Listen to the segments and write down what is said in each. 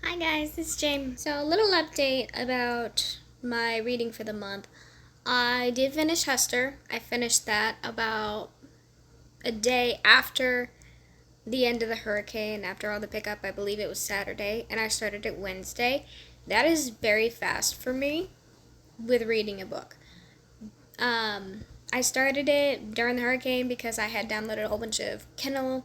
Hi guys, it's James. So a little update about my reading for the month. I did finish Hester. I finished that about a day after the end of the hurricane, after all the pickup. I believe it was Saturday, and I started it Wednesday. That is very fast for me with reading a book. I started it during the hurricane because I had downloaded a whole bunch of Kindle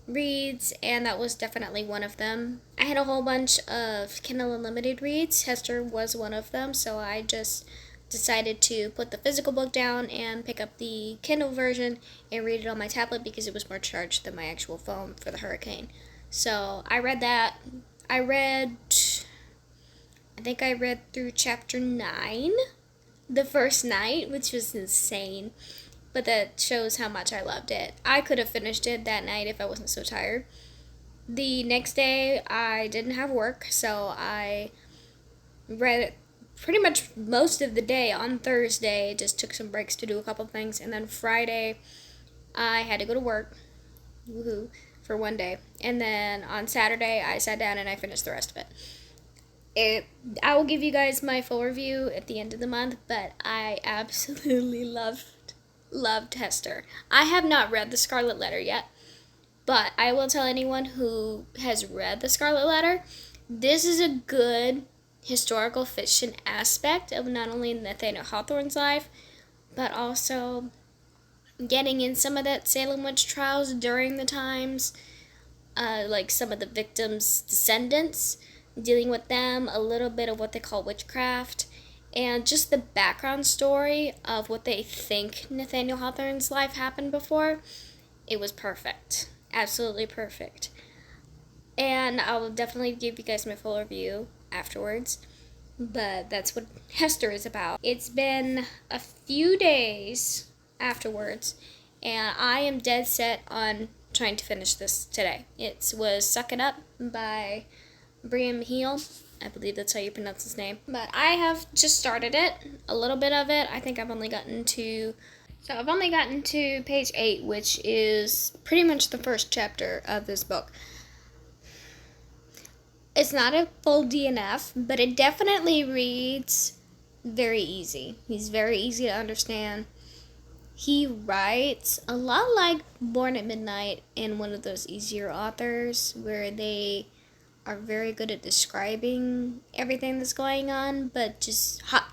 reads, and that was definitely one of them. I had a whole bunch of Kindle Unlimited reads. Hester was one of them, so I just decided to put the physical book down and pick up the Kindle version and read it on my tablet because it was more charged than my actual phone for the hurricane. So I read that. I think I read through chapter 9 the first night, which was insane. But that shows how much I loved it. I could have finished it that night if I wasn't so tired. The next day, I didn't have work, so I read it pretty much most of the day on Thursday. Just took some breaks to do a couple things, and then Friday, I had to go to work, woohoo, for one day. And then on Saturday, I sat down and I finished the rest of it. I will give you guys my full review at the end of the month, but I absolutely loved Hester. I have not read The Scarlet Letter yet, but I will tell anyone who has read The Scarlet Letter, this is a good historical fiction aspect of not only Nathaniel Hawthorne's life, but also getting in some of that Salem witch trials during the times, like some of the victims' descendants, dealing with them, a little bit of what they call witchcraft, and just the background story of what they think Nathaniel Hawthorne's life happened before. It was perfect. Absolutely perfect. And I'll definitely give you guys my full review afterwards. But that's what Hester is about. It's been a few days afterwards, and I am dead set on trying to finish this today. It was Suck It Up by Brian Heel. I believe that's how you pronounce his name. But I have just started it, a little bit of it. I think I've only gotten to page 8, which is pretty much the first chapter of this book. It's not a full DNF, but it definitely reads very easy. He's very easy to understand. He writes a lot like Born at Midnight and one of those easier authors where they are very good at describing everything that's going on, but just hop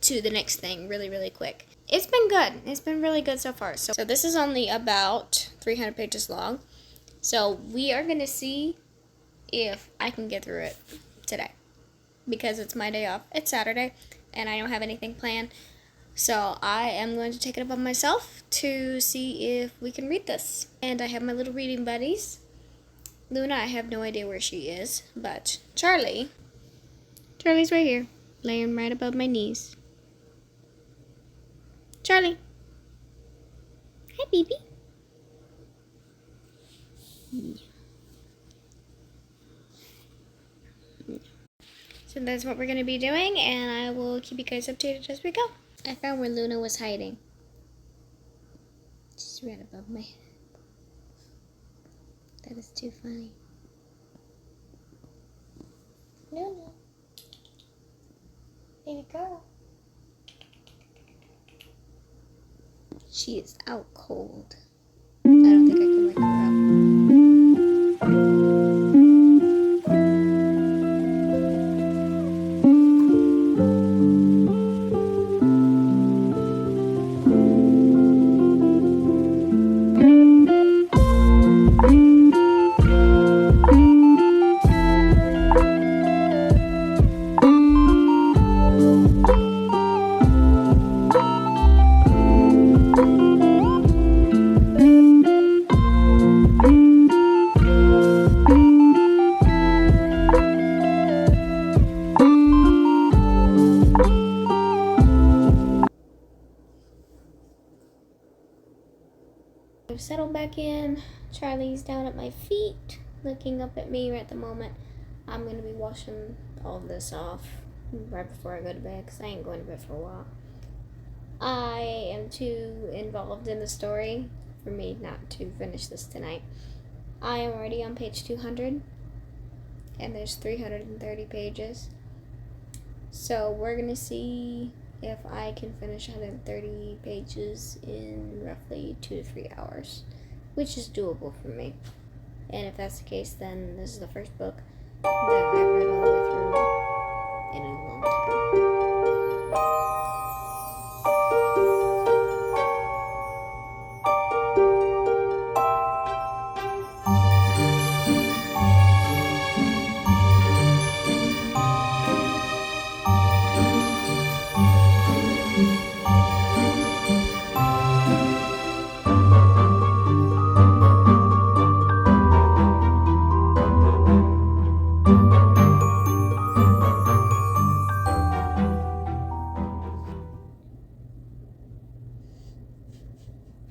to the next thing really, really quick. It's been good. It's been really good so far. So this is only about 300 pages long. So we are going to see if I can get through it today. Because it's my day off. It's Saturday, and I don't have anything planned. So I am going to take it upon myself to see if we can read this. And I have my little reading buddies. Luna, I have no idea where she is, but Charlie's right here, laying right above my knees. Charlie. Hi, baby. So that's what we're going to be doing, and I will keep you guys updated as we go. I found where Luna was hiding. She's right above my head. That is too funny. Luna. Baby girl. She is out cold. I don't think I can wake her up. I've settled back in. Charlie's down at my feet, looking up at me right at the moment. I'm going to be washing all of this off right before I go to bed because I ain't going to bed for a while. I am too involved in the story for me not to finish this tonight. I am already on page 200. and there's 330 pages. So we're gonna see if I can finish 130 pages in roughly 2 to 3 hours, which is doable for me. And if that's the case, then this is the first book that I've read all the way through in a long time.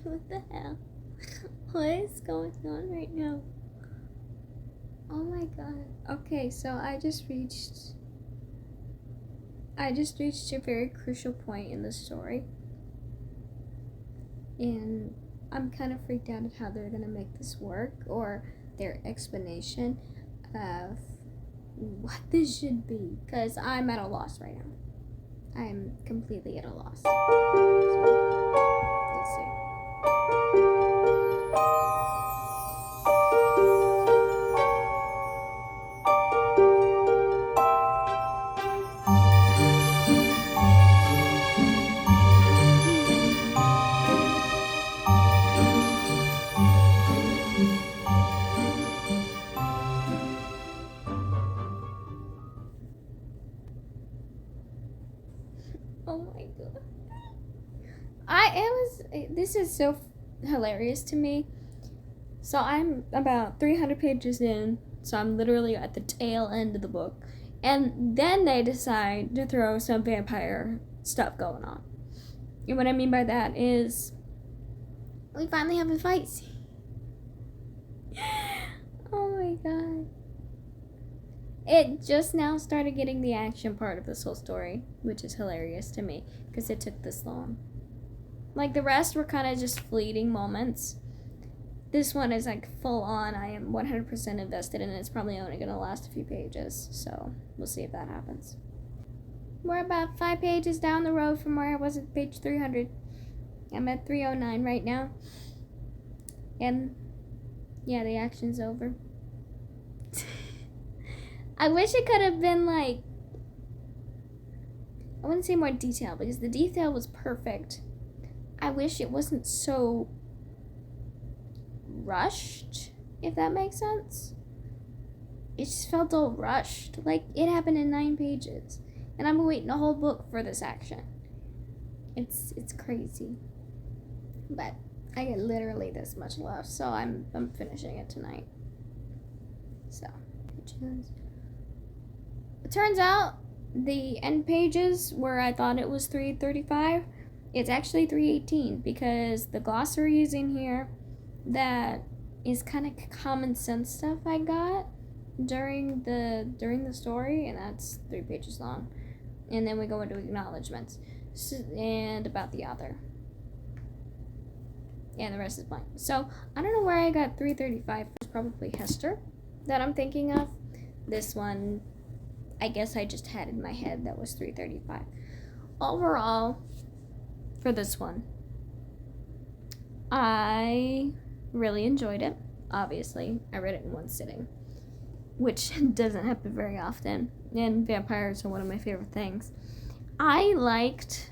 What the hell? What is going on right now? Oh my god. Okay, so I just reached a very crucial point in the story. And I'm kind of freaked out at how they're gonna make this work, or their explanation of what this should be, because I'm at a loss right now. I'm completely at a loss. So, let's see. Oh my god. This is so hilarious to me. So I'm about 300 pages in, so I'm literally at the tail end of the book. And then they decide to throw some vampire stuff going on. And what I mean by that is, we finally have a fight scene. Oh my god. It just now started getting the action part of this whole story, which is hilarious to me, because it took this long. Like, the rest were kind of just fleeting moments. This one is like full on. I am 100% invested, and it's probably only going to last a few pages, so we'll see if that happens. We're about 5 pages down the road from where I was at page 300. I'm at 309 right now. And yeah, the action's over. I wish it could have been like, I wouldn't say more detail, because the detail was perfect. I wish it wasn't so rushed, if that makes sense. It just felt all rushed. Like, it happened in 9 pages. And I'm waiting a whole book for this action. It's crazy. But I get literally this much left, so I'm finishing it tonight. So, it turns out the end pages where I thought it was 335, it's actually 318, because the glossary is in here that is kind of common sense stuff I got during the story, and that's 3 pages long. And then we go into acknowledgments and about the author. And the rest is blank. So I don't know where I got 335. It's probably Hester that I'm thinking of. This one, I guess I just had in my head that was 335. Overall, for this one, I really enjoyed it. Obviously, I read it in one sitting, which doesn't happen very often, and vampires are one of my favorite things. I liked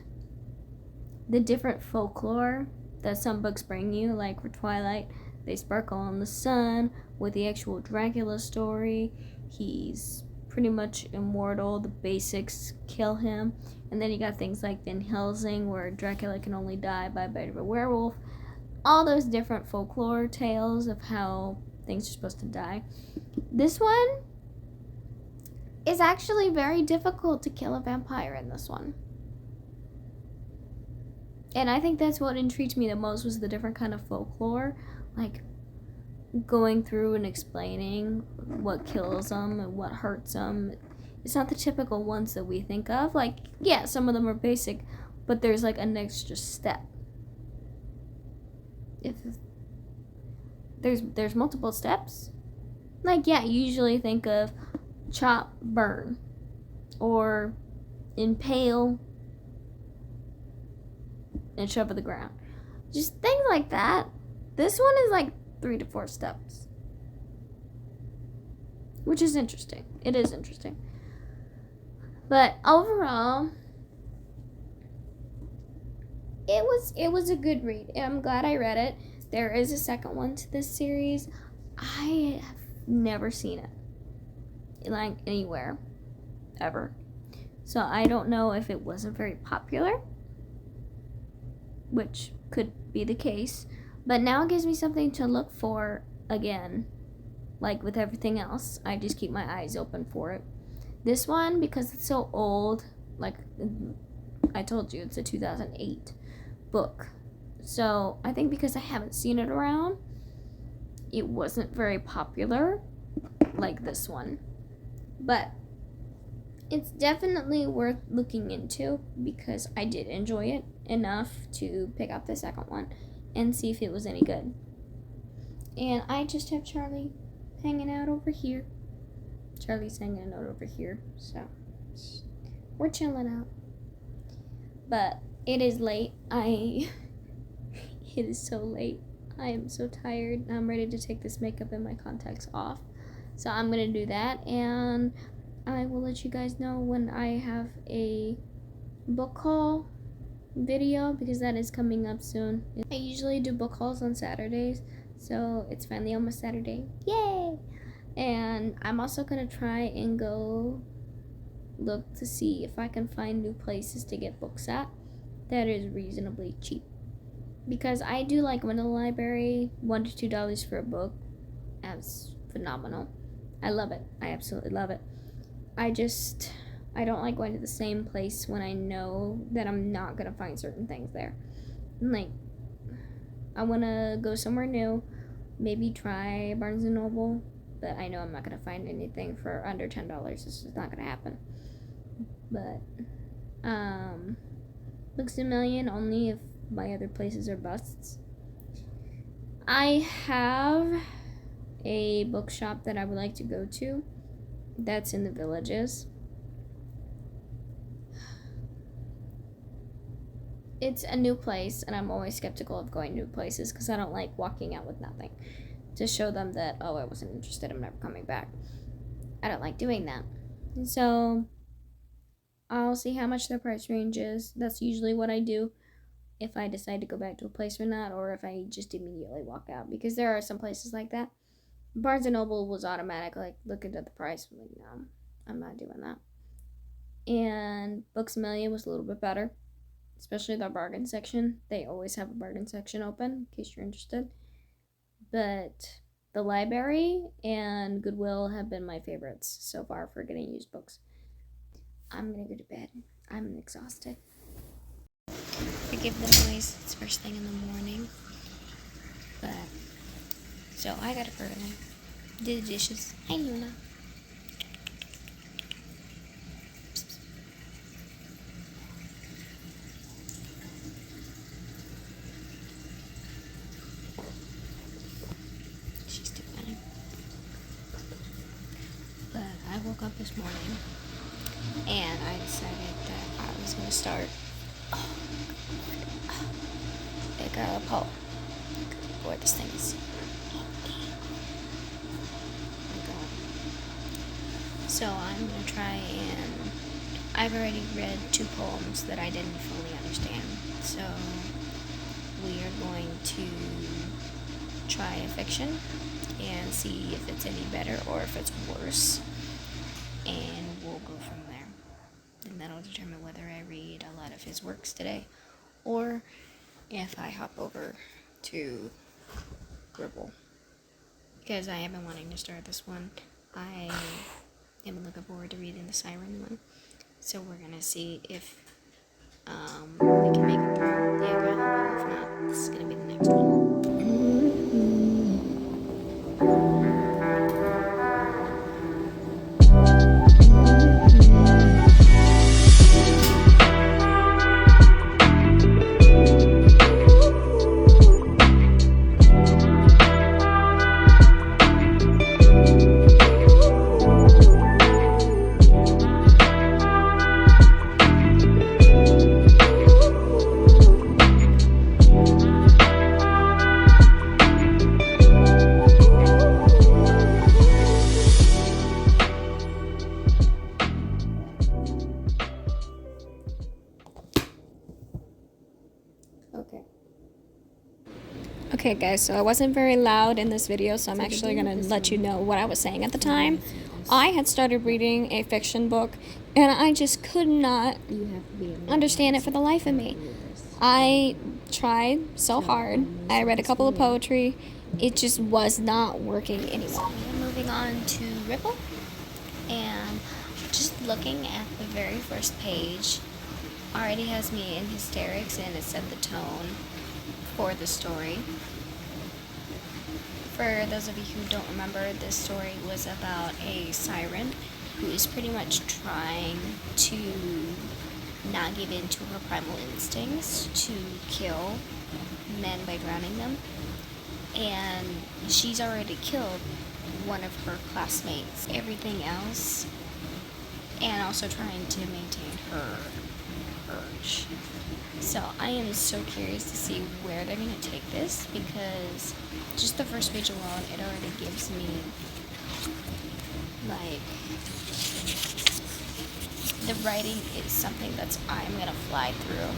the different folklore that some books bring you, like for Twilight, they sparkle in the sun. With the actual Dracula story, he's pretty much immortal, the basics kill him, and then you got things like Van Helsing, where Dracula can only die by a bite of a werewolf. All those different folklore tales of how things are supposed to die. This one is actually very difficult to kill a vampire in this one. And I think that's what intrigued me the most, was the different kind of folklore, like going through and explaining what kills them and what hurts them. It's not the typical ones that we think of. Like, yeah, some of them are basic, but there's like an extra step. If there's multiple steps, like, yeah, you usually think of, chop, burn, or impale and shove to the ground. Just things like that. This one is like 3 to 4 steps, which is interesting. It is interesting. But overall, it was a good read. I'm glad I read it. There is a second one to this series. I have never seen it like anywhere ever. So I don't know if it wasn't very popular, which could be the case. But now it gives me something to look for again. Like with everything else, I just keep my eyes open for it. This one, because it's so old, like I told you, it's a 2008 book. So I think because I haven't seen it around, it wasn't very popular like this one. But it's definitely worth looking into because I did enjoy it enough to pick up the second one and see if it was any good. And I just have Charlie hanging out over here. Charlie's hanging out over here, so we're chilling out. But it is late. It is so late. I am so tired. I'm ready to take this makeup and my contacts off. So I'm gonna do that, and I will let you guys know when I have a book haul video, because that is coming up soon. I usually do book hauls on Saturdays, so it's finally almost Saturday. Yay! And I'm also gonna try and go look to see if I can find new places to get books at that is reasonably cheap. Because I do like going to the library. $1 to $2 for a book. That's phenomenal. I love it. I absolutely love it. I don't like going to the same place when I know that I'm not gonna find certain things there. Like, I wanna go somewhere new, maybe try Barnes & Noble, but I know I'm not gonna find anything for under $10. This is not gonna happen. But, Books A Million only if my other places are busts. I have a bookshop that I would like to go to that's in the Villages. It's a new place, and I'm always skeptical of going to new places because I don't like walking out with nothing to show them that, oh, I wasn't interested, I'm never coming back. I don't like doing that. So I'll see how much their price range is. That's usually what I do if I decide to go back to a place or not, or if I just immediately walk out, because there are some places like that. Barnes & Noble was automatic, like, looking at the price. I'm like, no, I'm not doing that. And Books A Million was a little bit better, especially the bargain section. They always have a bargain section open, in case you're interested. But the library and Goodwill have been my favorites so far for getting used books. I'm gonna go to bed. I'm exhausted. Forgive the noise, it's first thing in the morning. But, so I got up early, did the dishes. Hi, Luna. She's too funny. But I woke up this morning and I decided that I was gonna start. It got a pull. Boy, this thing is. Oh my god. So I'm gonna try and. I've already read 2 poems that I didn't fully understand. So we are going to try a fiction and see if it's any better or if it's worse. And we'll go from there. And that'll determine whether I read a lot of his works today or if I hop over to Gribble. Because I have been wanting to start this one. I am looking forward to reading the Siren one. So we're going to see if we can make it through the Agile. If not, this is going to be the next one. Okay guys, so I wasn't very loud in this video, so I'm actually going to let you know what I was saying at the time. I had started reading a fiction book, and I just could not understand it for the life of me. I tried so hard. I read a couple of poetry. It just was not working anymore. I'm moving on to Ripple, and just looking at the very first page already has me in hysterics, and it set the tone for the story. For those of you who don't remember, this story was about a siren who is pretty much trying to not give in to her primal instincts to kill men by drowning them. And she's already killed one of her classmates, everything else, and also trying to maintain her urge. So I am so curious to see where they're going to take this, because just the first page alone, it already gives me, like, the writing is something I'm going to fly through.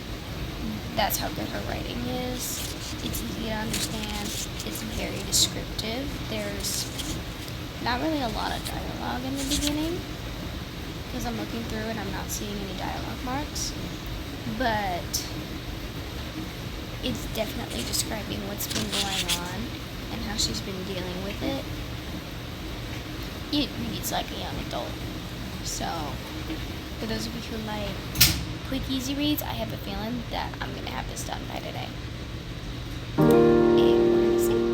That's how good her writing is. It's easy to understand. It's very descriptive. There's not really a lot of dialogue in the beginning, because I'm looking through and I'm not seeing any dialogue marks. But it's definitely describing what's been going on and how she's been dealing with it. It reads like a young adult. So, for those of you who like quick, easy reads, I have a feeling that I'm going to have this done by today. And we're going to see.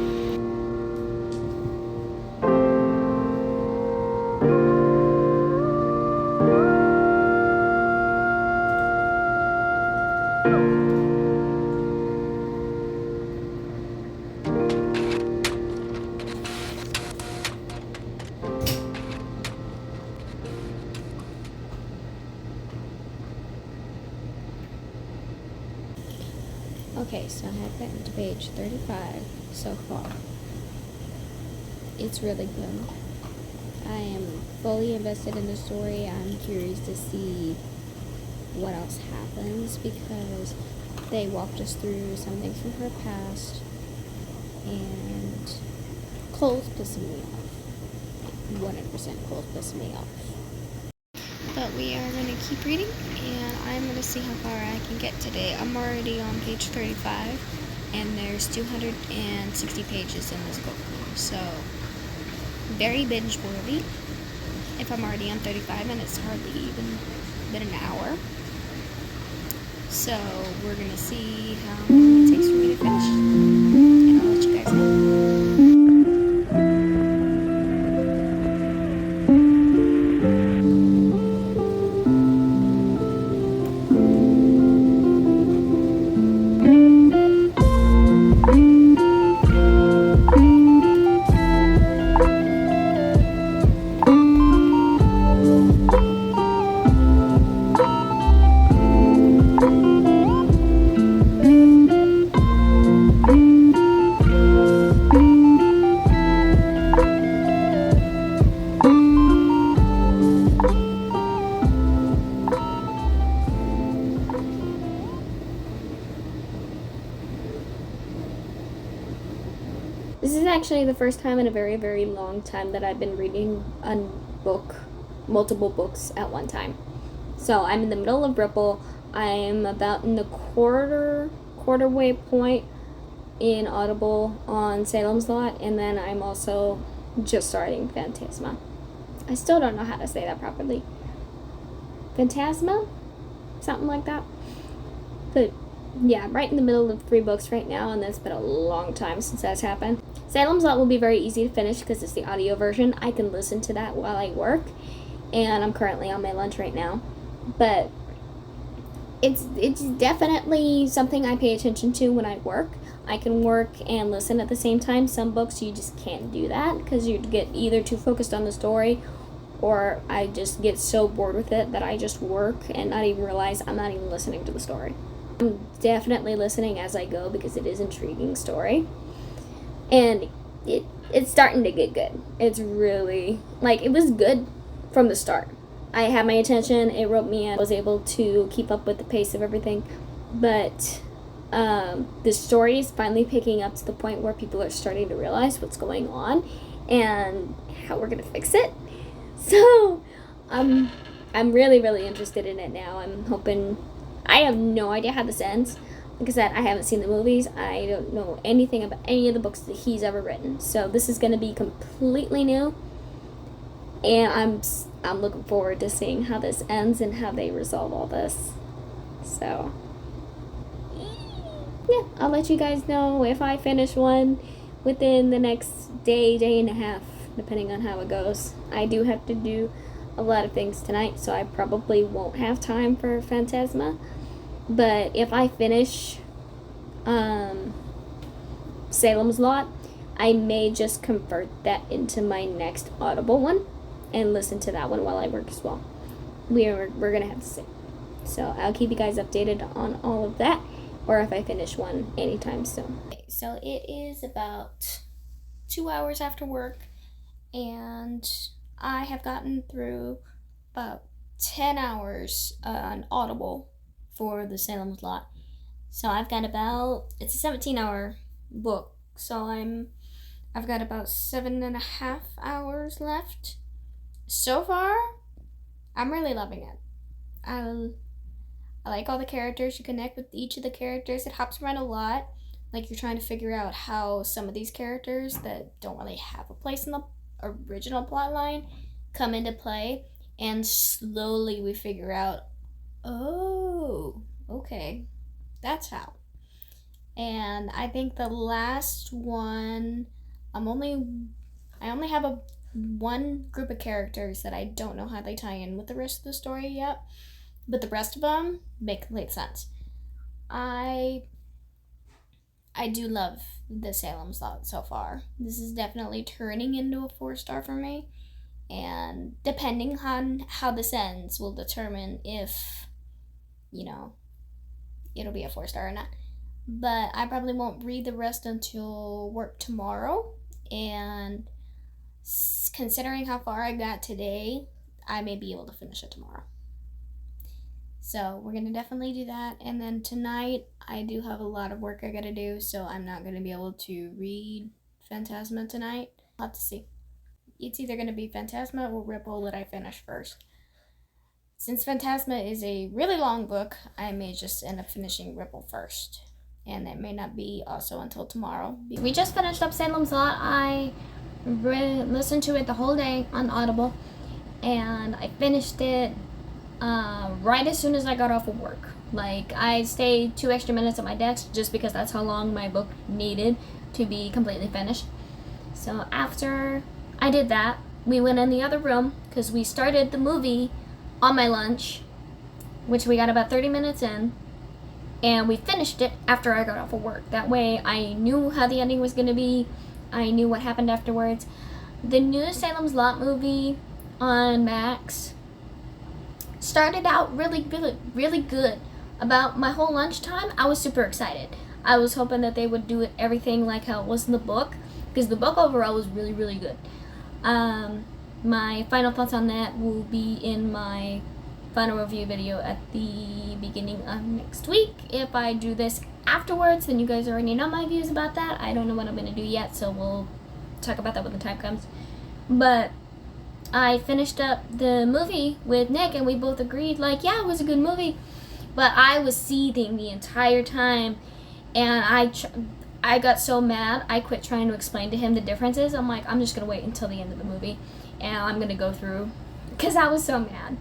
Okay, so I have gotten to page 35 so far. It's really good. I am fully invested in the story. I'm curious to see what else happens, because they walked us through some things from her past, and Cole's pissing me off. 100% Cole's pissing me off. But we are going to keep reading, and I'm going to see how far I can get today. I'm already on page 35, and there's 260 pages in this book, so very binge-worthy. If I'm already on 35 and it's hardly even been an hour. So we're going to see how long it takes for me to finish, and I'll let you guys know. This is actually the first time in a very, very long time that I've been reading a book, multiple books at one time. So I'm in the middle of Ripple. I'm about in the quarterway point in Audible on Salem's Lot, and then I'm also just starting Phantasma. I still don't know how to say that properly. Phantasma? Something like that. But yeah, I'm right in the middle of 3 books right now, and it's been a long time since that's happened. Salem's Lot will be very easy to finish because it's the audio version. I can listen to that while I work, and I'm currently on my lunch right now. But it's definitely something I pay attention to when I work. I can work and listen at the same time. Some books you just can't do that because you get either too focused on the story, or I just get so bored with it that I just work and not even realize I'm not even listening to the story. I'm definitely listening as I go because it is an intriguing story. And it's starting to get good. It's really, like, it was good from the start. I had my attention, it roped me in, I was able to keep up with the pace of everything, but the story is finally picking up to the point where people are starting to realize what's going on and how we're gonna fix it. So I'm really, really interested in it now. I'm hoping. I have no idea how this ends. Like I said, I haven't seen the movies. I don't know anything about any of the books that he's ever written. So this is going to be completely new, and I'm looking forward to seeing how this ends and how they resolve all this. So yeah, I'll let you guys know if I finish one within the next day and a half, depending on how it goes. I do have to do a lot of things tonight, so I probably won't have time for Phantasma. But if I finish Salem's Lot, I may just convert that into my next Audible one and listen to that one while I work as well. We're gonna have to see. So I'll keep you guys updated on all of that, or if I finish one anytime soon. Okay, so it is about 2 hours after work, and I have gotten through about 10 hours on Audible for the Salem's Lot. So I've got it's a 17-hour book, so I've got about 7.5 hours left. So far, I'm really loving it. I like all the characters. You connect with each of the characters. It hops around a lot. Like, you're trying to figure out how some of these characters that don't really have a place in the original plot line come into play, and slowly we figure out, oh, okay, that's how. And I think the last one, I only have one group of characters that I don't know how they tie in with the rest of the story yet, but the rest of them make complete sense. I do love the Salem's Lot so far. This is definitely turning into a 4-star for me, and depending on how this ends will determine if, it'll be a 4-star or not. But I probably won't read the rest until work tomorrow, and considering how far I got today, I may be able to finish it tomorrow. So we're gonna definitely do that. And then tonight, I do have a lot of work I gotta do, so I'm not gonna be able to read Phantasma tonight. I'll have to see. It's either gonna be Phantasma or Ripple that I finish first. Since Phantasma is a really long book, I may just end up finishing Ripple first. And it may not be also until tomorrow. We just finished up Salem's Lot. I listened to it the whole day on Audible, and I finished it right as soon as I got off of work. Like, I stayed 2 extra minutes at my desk just because that's how long my book needed to be completely finished. So after I did that, we went in the other room because we started the movie on my lunch, which we got about 30 minutes in, and we finished it after I got off of work. That way I knew how the ending was going to be. I knew what happened afterwards. The new Salem's Lot movie on Max started out really good. About my whole lunchtime, I was super excited. I was hoping that they would do everything like how it was in the book, because the book overall was really good. My final thoughts on that will be in my final review video at the beginning of next week. If I do this afterwards, then you guys already know my views about that. I don't know what I'm going to do yet, so we'll talk about that when the time comes. But I finished up the movie with Nick, and we both agreed, like, yeah, it was a good movie. But I was seething the entire time, and I got so mad, I quit trying to explain to him the differences. I'm like, I'm just going to wait until the end of the movie, and I'm going to go through, because I was so mad.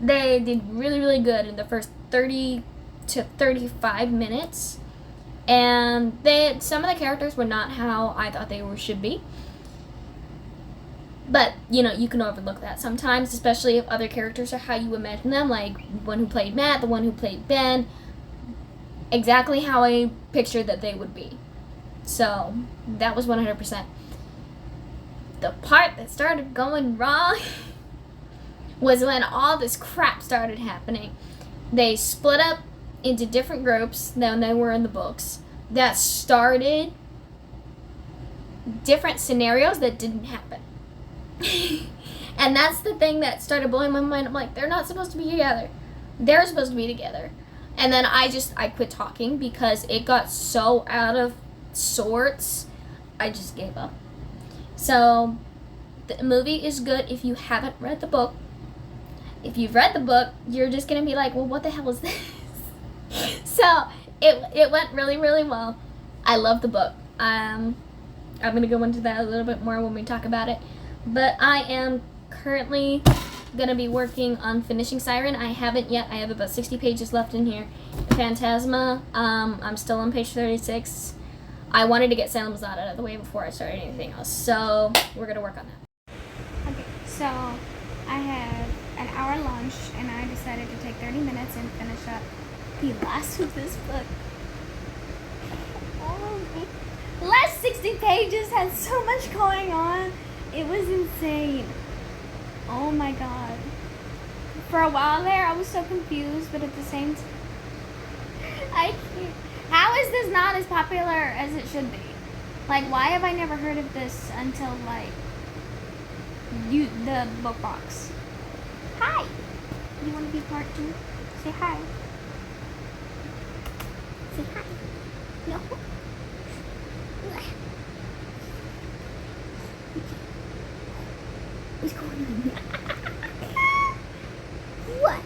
They did really good in the first 30 to 35 minutes, and some of the characters were not how I thought they should be. But, you can overlook that sometimes, especially if other characters are how you imagine them, like the one who played Matt, the one who played Ben, exactly how I pictured that they would be. So, that was 100%. The part that started going wrong was when all this crap started happening. They split up into different groups than they were in the books that started different scenarios that didn't happen. And that's the thing that started blowing my mind. I'm like, they're not supposed to be together. They're supposed to be together. And then I quit talking because it got so out of sorts. I just gave up. So the movie is good if you haven't read the book. If you've read the book, you're just gonna be like, well, what the hell is this? So it went really, really well. I love the book. I'm gonna go into that a little bit more when we talk about it. But I am currently gonna be working on finishing Siren. I haven't yet. I have about 60 pages left in here. Phantasma, I'm still on page 36. I wanted to get Salem's Lot out of the way before I started anything else, so we're gonna work on that. Okay, so I had an hour lunch, and I decided to take 30 minutes and finish up the last of this book. The last 60 pages had so much going on. It was insane. Oh my god. For a while there, I was so confused, but at the same time, I can't. How is this not as popular as it should be? Like, why have I never heard of this until, like, the book box? Hi! You want to be part 2? Say hi. Say hi. No? What's going on? What?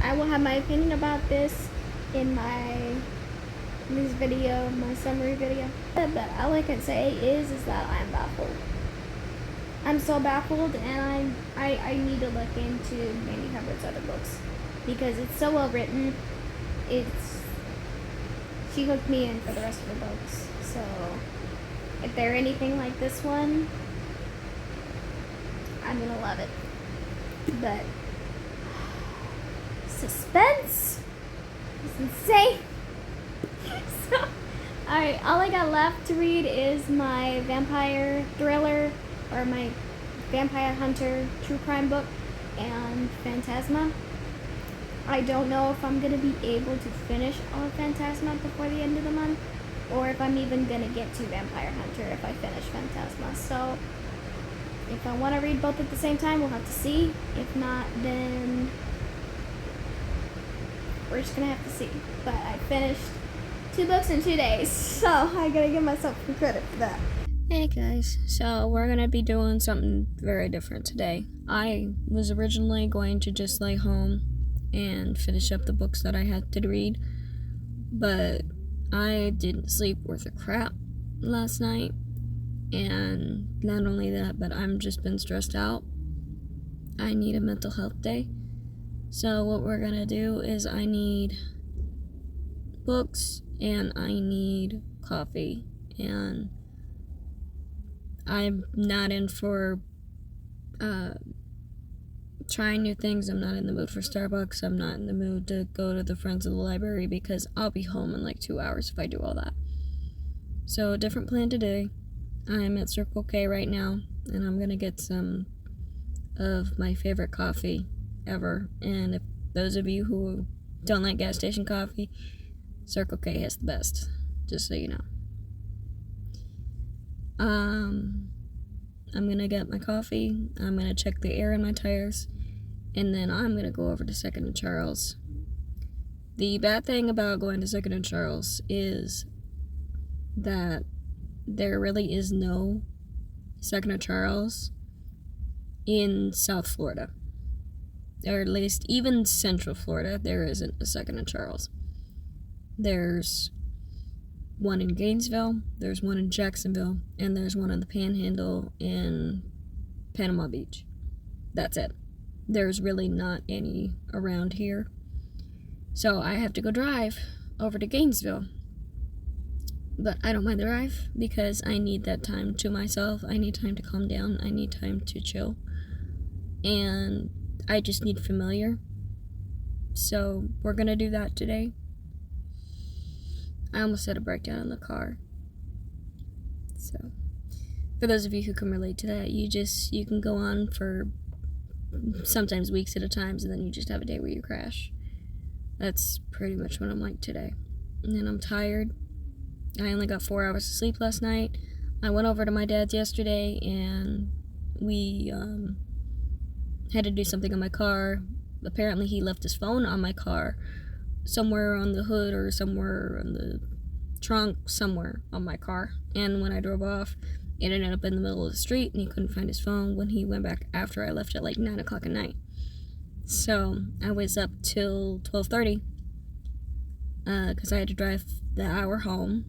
I will have my opinion about this in this video, my summary video. But all I can say is that I'm baffled. I'm so baffled, and I need to look into Mandy Hubbard's other books because it's so well written. She hooked me in for the rest of the books. So if they're anything like this one, I'm gonna love it. But suspense is insane. So, alright, all I got left to read is my vampire thriller or my vampire hunter true crime book and Phantasma. I don't know if I'm gonna be able to finish all of Phantasma before the end of the month, or if I'm even gonna get to Vampire Hunter if I finish Phantasma. So if I want to read both at the same time, we'll have to see. If not, then we're just gonna have to see. But I finished 2 books in 2 days, so I gotta give myself some credit for that. Hey guys, so we're gonna be doing something very different today. I was originally going to just lay home and finish up the books that I had to read, but I didn't sleep worth a crap last night, and not only that, but I'm just been stressed out. I need a mental health day. So what we're gonna do is I need books and I need coffee, and I'm not in for trying new things. I'm not in the mood for Starbucks. I'm not in the mood to go to the Friends of the Library because I'll be home in like 2 hours if I do all that. So a different plan today. I'm at Circle K right now, and I'm gonna get some of my favorite coffee ever. And if those of you who don't like gas station coffee, Circle K has the best, just so you know. I'm gonna get my coffee, I'm gonna check the air in my tires, and then I'm gonna go over to 2nd and Charles. The bad thing about going to 2nd and Charles is that there really is no 2nd and Charles in South Florida. Or at least even Central Florida, there isn't a 2nd and Charles. There's one in Gainesville, there's one in Jacksonville, and there's one in the Panhandle in Panama Beach. That's it. There's really not any around here. So I have to go drive over to Gainesville. But I don't mind the drive because I need that time to myself. I need time to calm down. I need time to chill. And I just need familiar. So we're gonna do that today. I almost had a breakdown in the car. So for those of you who can relate to that, you can go on for sometimes weeks at a time, and then you just have a day where you crash. That's pretty much what I'm like today. And then I'm tired. I only got 4 hours of sleep last night. I went over to my dad's yesterday, and we had to do something on my car. apparently he left his phone on my car, somewhere on the hood or somewhere on the trunk, somewhere on my car. And when I drove off, it ended up in the middle of the street, and he couldn't find his phone when he went back after I left at like 9 o'clock at night. So I was up till 12:30 because I had to drive the hour home,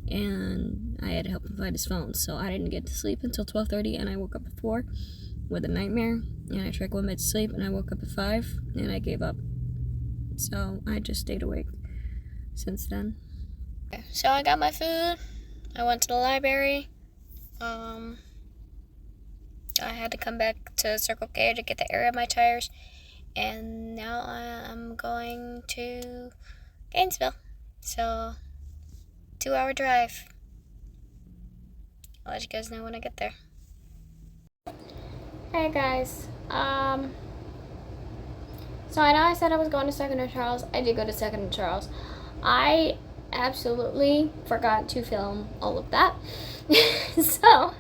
and I had to help him find his phone. So I didn't get to sleep until 12:30, and I woke up at 4 with a nightmare, and I tried going back to sleep, and I woke up at 5, and I gave up. So I just stayed awake since then. So I got my food. I went to the library. I had to come back to Circle K to get the air in my tires. And now I'm going to Gainesville. So, 2-hour drive. I'll let you guys know when I get there. Hey guys. So I know I said I was going to Second and Charles. I did go to Second and Charles. I absolutely forgot to film all of that. So,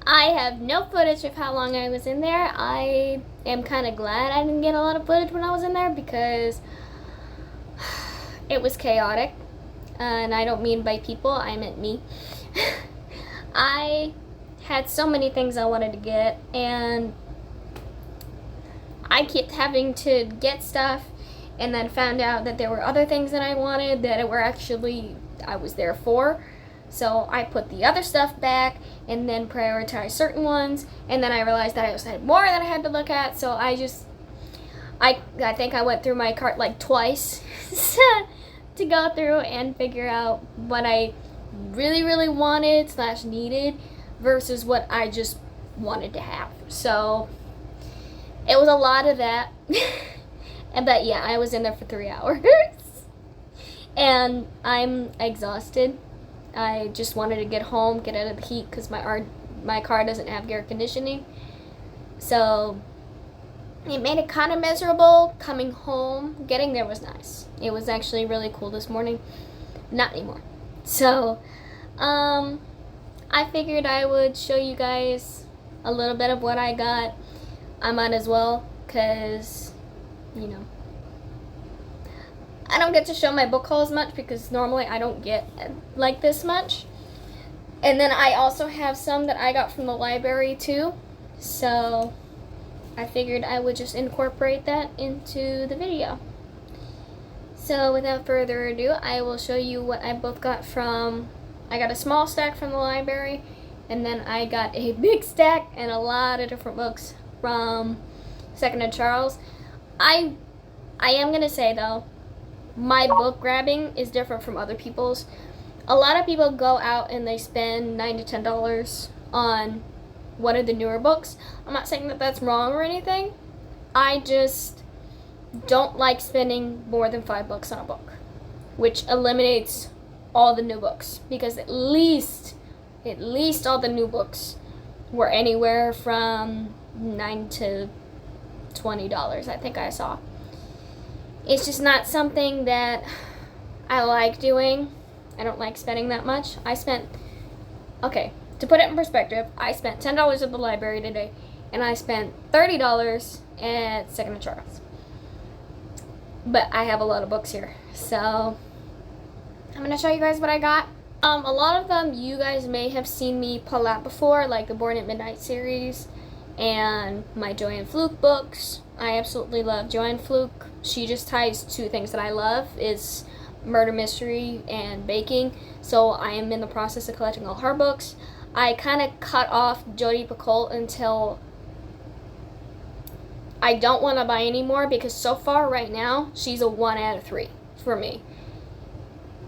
I have no footage of how long I was in there. I am kind of glad I didn't get a lot of footage when I was in there because it was chaotic. And I don't mean by people, I meant me. I had so many things I wanted to get, and I kept having to get stuff, and then found out that there were other things that I wanted that were actually I was there for. So I put the other stuff back and then prioritized certain ones, and then I realized that I also had more that I had to look at. So I think I went through my cart like twice to go through and figure out what I really wanted / needed versus what I just wanted to have. So it was a lot of that. But yeah, I was in there for 3 hours. And I'm exhausted. I just wanted to get home, get out of the heat, because my car doesn't have air conditioning. So it made it kind of miserable coming home. Getting there was nice. It was actually really cool this morning. Not anymore. So I figured I would show you guys a little bit of what I got. I might as well, because, you know, I don't get to show my book haul as much because normally I don't get like this much. And then I also have some that I got from the library too. So I figured I would just incorporate that into the video. So without further ado, I will show you what I both got from. I got a small stack from the library, and then I got a big stack and a lot of different books from Second and Charles. I am going to say though, my book grabbing is different from other people's. A lot of people go out and they spend $9 to $10 on one of the newer books. I'm not saying that that's wrong or anything. I just don't like spending more than $5 on a book, which eliminates all the new books, because at least all the new books were anywhere from $9 to $20, I think I saw. It's just not something that I like doing. I don't like spending that much. Okay, to put it in perspective, I spent $10 at the library today, and I spent $30 at Second and Charles. But I have a lot of books here, so I'm going to show you guys what I got. A lot of them you guys may have seen me pull out before, like the Born at Midnight series and my Joanne Fluke books. I absolutely love Joanne Fluke. She just ties two things that I love, is murder mystery and baking. So I am in the process of collecting all her books. I kind of cut off Jodi Picoult until I don't want to buy anymore, because so far right now she's a 1 out of 3 for me,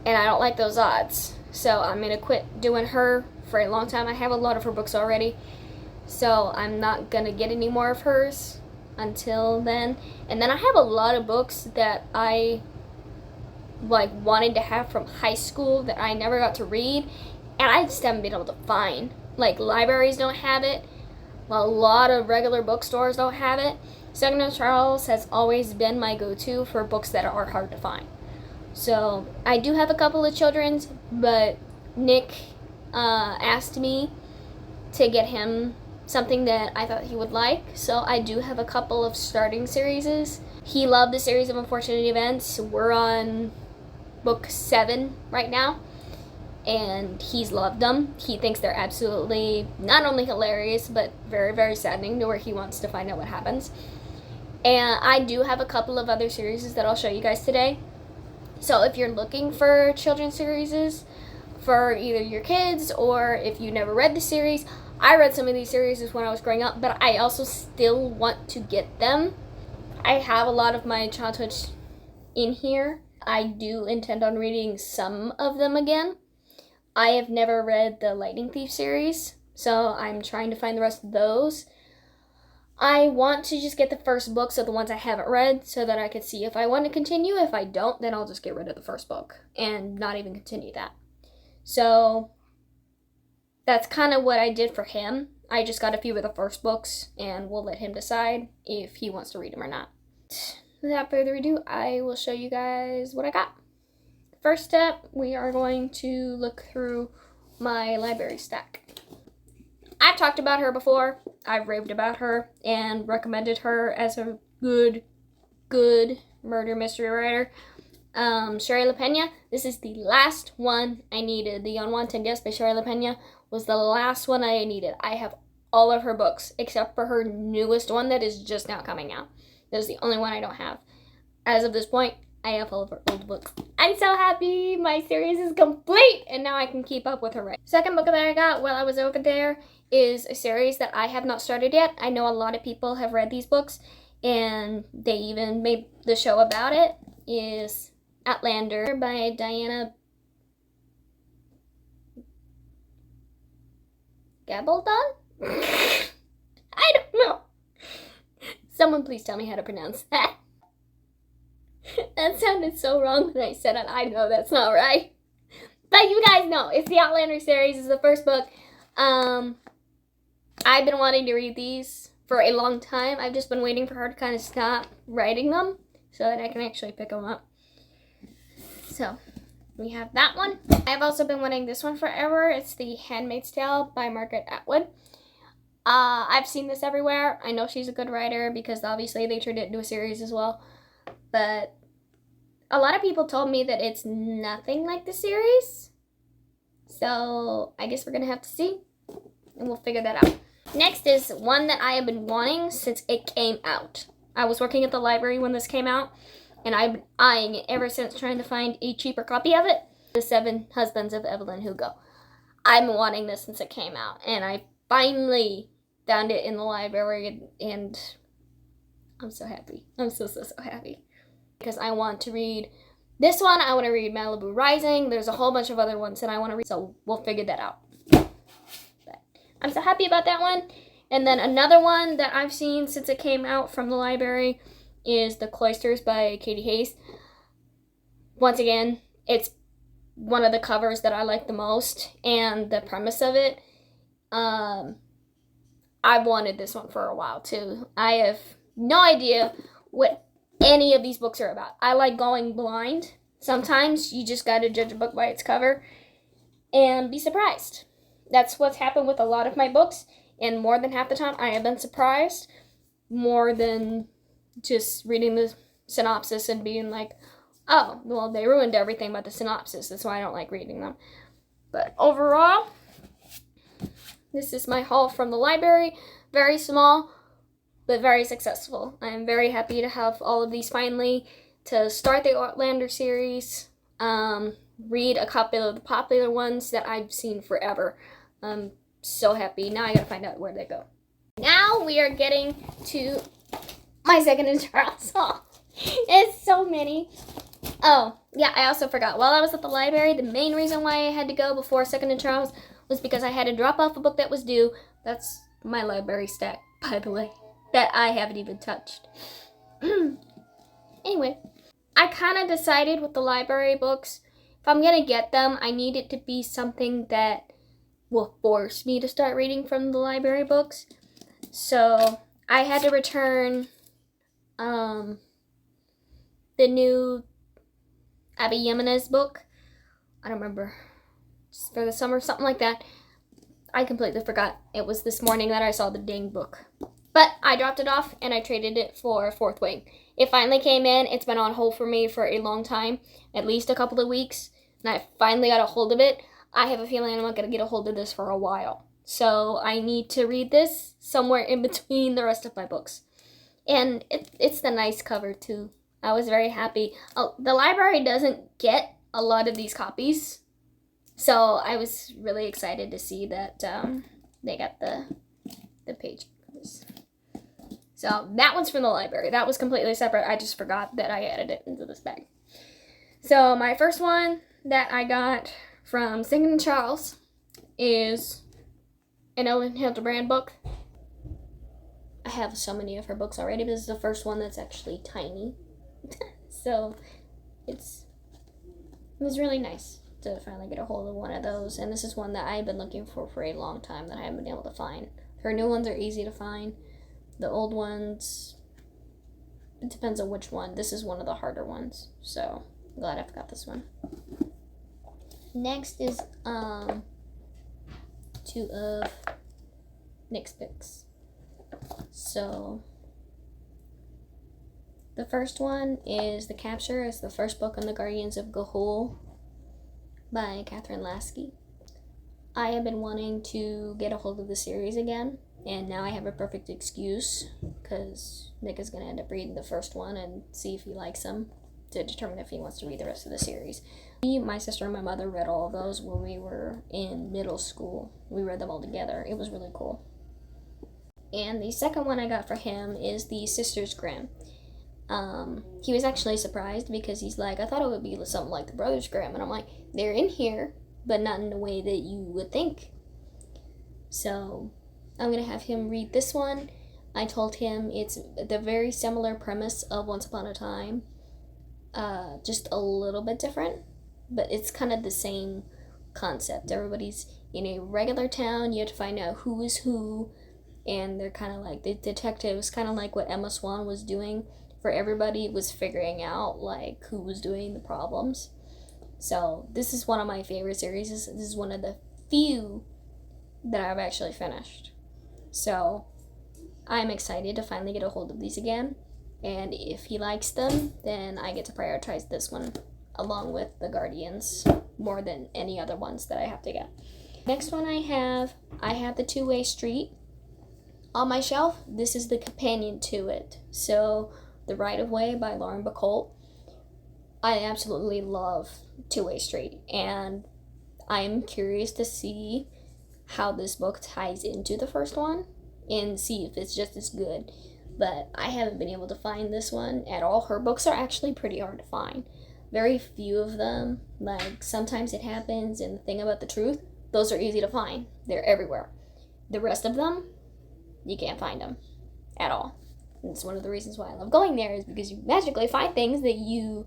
and I don't like those odds. So I'm going to quit doing her for a long time. I have a lot of her books already, so I'm not going to get any more of hers until then. And then I have a lot of books that I wanted to have from high school that I never got to read, and I just haven't been able to find. Like, libraries don't have it. A lot of regular bookstores don't have it. Second and Charles has always been my go-to for books that are hard to find. So I do have a couple of children's, but Nick asked me to get him something that I thought he would like. So I do have a couple of starting series. He loved the series of unfortunate events. We're on book 7 right now, and he's loved them. He thinks they're absolutely not only hilarious, but very, very saddening to where he wants to find out what happens. And I do have a couple of other series that I'll show you guys today. So if you're looking for children's series for either your kids or if you never read the series, I read some of these series when I was growing up, but I also still want to get them. I have a lot of my childhood in here. I do intend on reading some of them again. I have never read the Lightning Thief series, so I'm trying to find the rest of those. I want to just get the first books of the ones I haven't read so that I could see if I want to continue. If I don't, then I'll just get rid of the first book and not even continue that. So that's kind of what I did for him. I just got a few of the first books, and we'll let him decide if he wants to read them or not. Without further ado, I will show you guys what I got. First step, we are going to look through my library stack. I've talked about her before. I've raved about her and recommended her as a good murder mystery writer. Sherry LaPena, this is the last one I needed. The Unwanted Guest by Sherry LaPena was the last one I needed. I have all of her books except for her newest one that is just now coming out. That is the only one I don't have. As of this point, I have all of her old books. I'm so happy my series is complete and now I can keep up with her writing. Second book that I got while I was over there is a series that I have not started yet. I know a lot of people have read these books and they even made the show about it. Is Outlander by Diana Gabaldon? I don't know. Someone please tell me how to pronounce that. That sounded so wrong when I said it. I know that's not right. But you guys know, it's the Outlander series. It's the first book. I've been wanting to read these for a long time. I've just been waiting for her to kind of stop writing them so that I can actually pick them up. So, we have that one. I've also been wanting this one forever. It's The Handmaid's Tale by Margaret Atwood. I've seen this everywhere. I know she's a good writer because obviously they turned it into a series as well. But a lot of people told me that it's nothing like the series. So I guess we're going to have to see. And we'll figure that out. Next is one that I have been wanting since it came out. I was working at the library when this came out. And I've been eyeing it ever since, trying to find a cheaper copy of it. The 7 Husbands of Evelyn Hugo. I've been wanting this since it came out. And I finally found it in the library. And I'm so happy. I'm so happy. Because I want to read this one. I want to read Malibu Rising. There's a whole bunch of other ones that I want to read. So we'll figure that out. But I'm so happy about that one. And then another one that I've seen since it came out from the library is The Cloisters by Katie Hayes. Once again, it's one of the covers that I like the most. And the premise of it, I've wanted this one for a while too. I have no idea what any of these books are about. I like going blind. Sometimes you just gotta judge a book by its cover and be surprised. That's what's happened with a lot of my books, and more than half the time I have been surprised more than just reading the synopsis and being like, oh, well, they ruined everything but the synopsis. That's why I don't like reading them. But overall, this is my haul from the library. Very small, but very successful. I am very happy to have all of these finally, to start the Outlander series, read a couple of the popular ones that I've seen forever. I'm so happy. Now I gotta find out where they go. Now we are getting to my Second and Charles haul. It's so many. Oh, yeah, I also forgot. While I was at the library, the main reason why I had to go before Second and Charles was because I had to drop off a book that was due. That's my library stack, by the way, that I haven't even touched. Anyway, I kind of decided with the library books, if I'm going to get them, I need it to be something that will force me to start reading from the library books. So I had to return the new Abby Jimenez book. I don't remember. Just for the summer, something like that. I completely forgot. It was this morning that I saw the dang book. But I dropped it off and I traded it for Fourth Wing. It finally came in. It's been on hold for me for a long time, at least a couple of weeks. And I finally got a hold of it. I have a feeling I'm not going to get a hold of this for a while. So I need to read this somewhere in between the rest of my books. And it's the nice cover too. I was very happy. Oh, the library doesn't get a lot of these copies. So I was really excited to see that they got the page covers. So that one's from the library. That was completely separate. I just forgot that I added it into this bag. So my first one that I got from Singing and Charles is an Ellen Hildebrand book. I have so many of her books already, but this is the first one that's actually tiny. So it was really nice to finally get a hold of one of those. And this is one that I've been looking for a long time that I haven't been able to find. Her new ones are easy to find. The old ones, it depends on which one. This is one of the harder ones. So I'm glad I got this one. Next is two of Nick's picks. So the first one is The Capture. It's the first book on the Guardians of Ga'Hoole by Catherine Lasky. I have been wanting to get a hold of the series again, and now I have a perfect excuse because Nick is going to end up reading the first one and see if he likes them to determine if he wants to read the rest of the series. My sister and my mother read all of those when we were in middle school. We read them all together. It was really cool. And the second one I got for him is the Sisters Grimm. He was actually surprised because he's like, I thought it would be something like the Brothers Grimm. And I'm like, they're in here, but not in the way that you would think. So I'm going to have him read this one. I told him it's the very similar premise of Once Upon a Time, just a little bit different, but it's kind of the same concept. Everybody's in a regular town. You have to find out who is who, and they're kind of like the detectives, kind of like what Emma Swan was doing for everybody, was figuring out like who was doing the problems. So this is one of my favorite series. This is one of the few that I've actually finished. So I'm excited to finally get a hold of these again. And if he likes them, then I get to prioritize this one along with the Guardians more than any other ones that I have to get. Next one I have the Two-Way Street on my shelf. This is the companion to it. So The Right of Way by Lauren Bacall. I absolutely love Two-Way Street, and I'm curious to see how this book ties into the first one and see if it's just as good. But I haven't been able to find this one at all. Her books are actually pretty hard to find. Very few of them, like Sometimes It Happens and The Thing About the Truth, those are easy to find. They're everywhere. The rest of them, you can't find them at all. And it's one of the reasons why I love going there, is because you magically find things that you've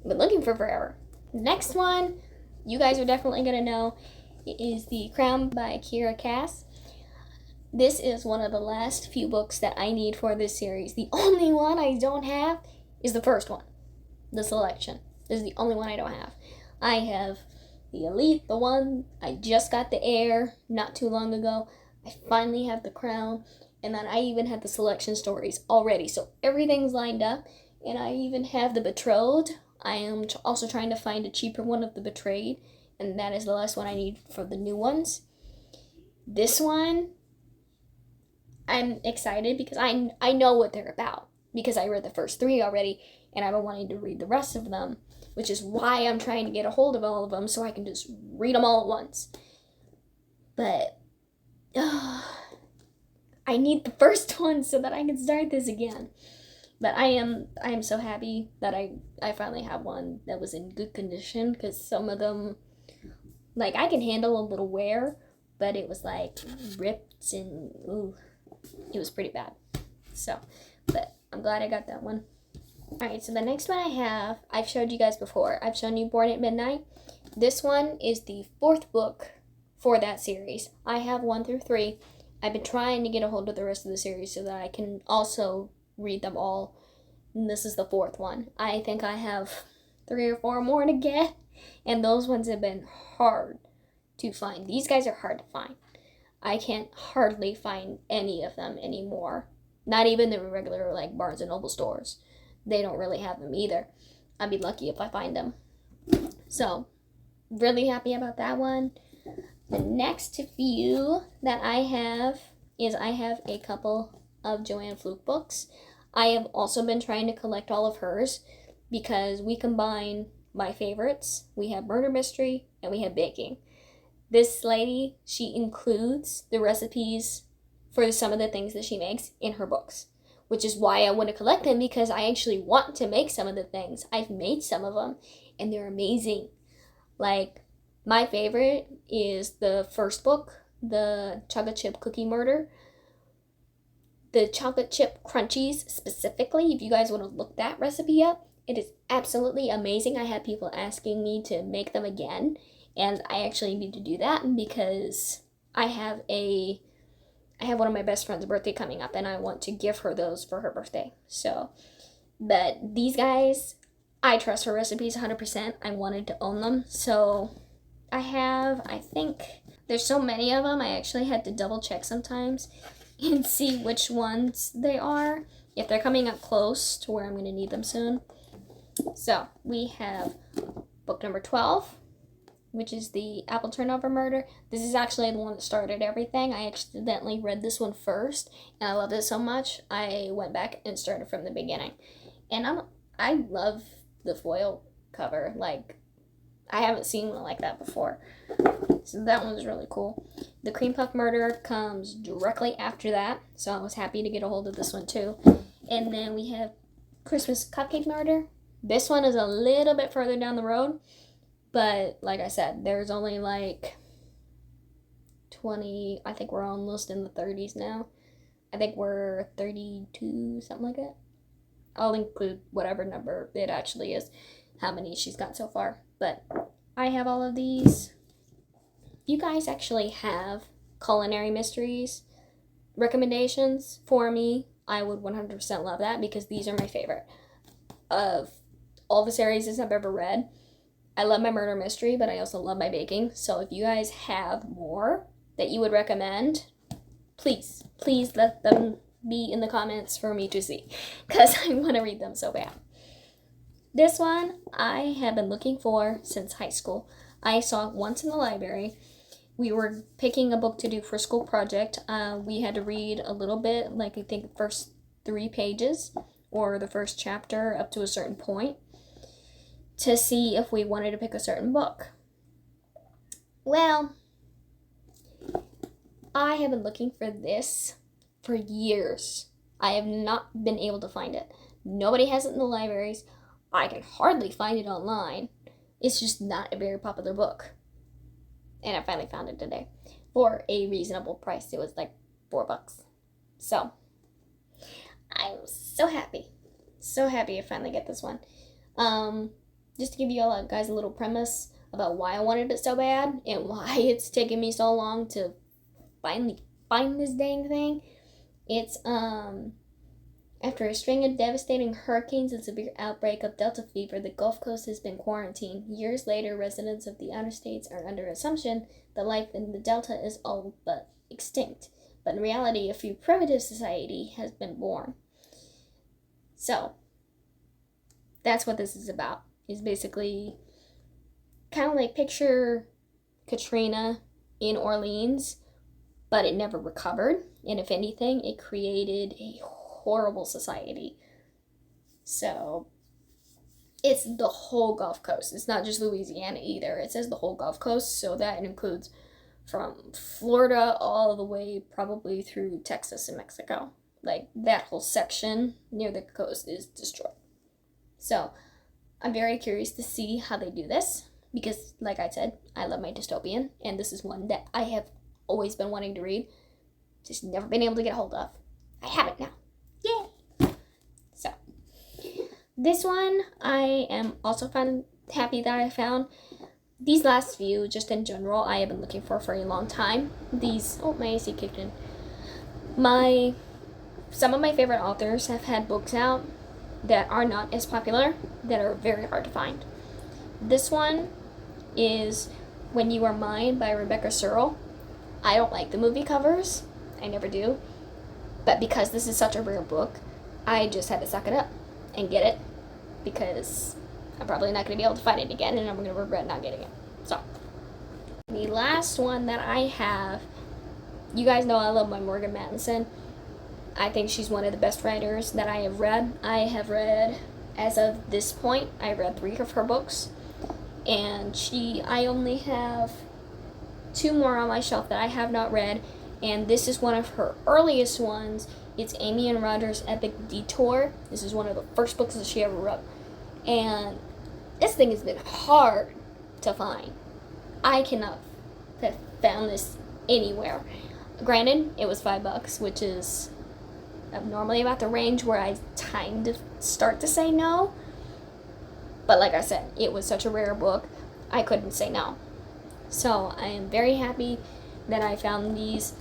been looking for forever. Next one, you guys are definitely going to know, is The Crown by Kiera Cass. This is one of the last few books that I need for this series. The only one I don't have is the first one, The Selection. This is the only one I don't have. I have the Elite, the one I just got the Heir not too long ago. I finally have the Crown, and then I even have the Selection stories already. So everything's lined up, and I even have the Betrothed. I am also trying to find a cheaper one of the Betrayed, and that is the last one I need for the new ones. This one, I'm excited because I know what they're about, because I read the first 3 already, and I've been wanting to read the rest of them, which is why I'm trying to get a hold of all of them so I can just read them all at once. But I need the first one so that I can start this again. But I am so happy that I finally have one that was in good condition, because some of them, like, I can handle a little wear, but it was like ripped and ooh, it was pretty bad. So, but I'm glad I got that one. Alright, so the next one I have, I've showed you guys before. I've shown you Born at Midnight. This one is the 4th book for that series. I have 1 through 3. I've been trying to get a hold of the rest of the series so that I can also read them all. And this is the 4th one. I think I have 3 or 4 more to get, and those ones have been hard to find. These guys are hard to find. I can't hardly find any of them anymore. Not even the regular like Barnes and Noble stores. They don't really have them either. I'd be lucky if I find them. So, really happy about that one. The next few that I have is I have a couple of Joanne Fluke books. I have also been trying to collect all of hers because we combine my favorites. We have murder mystery and we have baking. This lady, she includes the recipes for some of the things that she makes in her books, which is why I want to collect them, because I actually want to make some of the things. I've made some of them and they're amazing. Like, my favorite is the first book, the chocolate chip cookie murder. The chocolate chip crunchies specifically, if you guys want to look that recipe up, it is absolutely amazing. I have people asking me to make them again, and I actually need to do that because I have one of my best friend's birthday coming up and I want to give her those for her birthday. So, but these guys, I trust her recipes 100%. I wanted to own them. So I think there's so many of them, I actually had to double check sometimes and see which ones they are, if they're coming up close to where I'm going to need them soon. So we have book number 12, which is the apple turnover murder. This is actually the one that started everything. I accidentally read this one first, and I loved it so much, I went back and started from the beginning. And I love the foil cover. Like, I haven't seen one like that before. So that one's really cool. The cream puff murder comes directly after that, so I was happy to get a hold of this one too. And then we have Christmas cupcake murder. This one is a little bit further down the road, but like I said, there's only like 20, I think we're almost in the 30s now. I think we're 32, something like that. I'll include whatever number it actually is, how many she's got so far. But I have all of these. You guys actually have culinary mysteries recommendations for me, I would 100% love that, because these are my favorite of all the series I've ever read. I love my murder mystery, but I also love my baking. So if you guys have more that you would recommend, please let them be in the comments for me to see, because I want to read them so bad. This one I have been looking for since high school. I saw it once in the library. We were picking a book to do for school project. We had to read a little bit, like I think the first 3 pages or the first chapter up to a certain point to see if we wanted to pick a certain book. Well, I have been looking for this for years. I have not been able to find it. Nobody has it in the libraries. I can hardly find it online. It's just not a very popular book. And I finally found it today for a reasonable price. It was like $4. So I'm so happy. So happy I finally get this one. Just to give you all guys a little premise about why I wanted it so bad and why it's taken me so long to finally find this dang thing. It's after a string of devastating hurricanes and severe outbreak of Delta fever, the Gulf Coast has been quarantined. Years later, residents of the outer states are under assumption that life in the Delta is all but extinct. But in reality, a few primitive society has been born. So, that's what this is about. It's basically kind of like picture Katrina in Orleans, but it never recovered. And if anything, it created a horrible society. So it's the whole Gulf Coast. It's not just Louisiana either. It says the whole Gulf Coast, so that includes from Florida all the way probably through Texas and Mexico. Like, that whole section near the coast is destroyed. So I'm very curious to see how they do this, because like I said, I love my dystopian, and this is one that I have always been wanting to read, just never been able to get a hold of. I have it now. Yay! So, this one I am also happy that I found. These last few, just in general, I have been looking for a long time. My AC kicked in. Some of my favorite authors have had books out that are not as popular, that are very hard to find. This one is When You Are Mine by Rebecca Searle. I don't like the movie covers. I never do. But because this is such a rare book, I just had to suck it up and get it, because I'm probably not going to be able to find it again, and I'm going to regret not getting it. So, the last one that I have, you guys know I love my Morgan Mattinson. I think she's one of the best writers that I have read. I have read, as of this point, I read 3 of her books, and I only have 2 more on my shelf that I have not read, and this is one of her earliest ones. It's Amy and Roger's Epic Detour. This is one of the first books that she ever wrote, and this thing has been hard to find. I cannot have found this anywhere. Granted, it was $5, which is normally about the range where I kind of start to say no. But like I said, it was such a rare book, I couldn't say no. So I am very happy that I found these.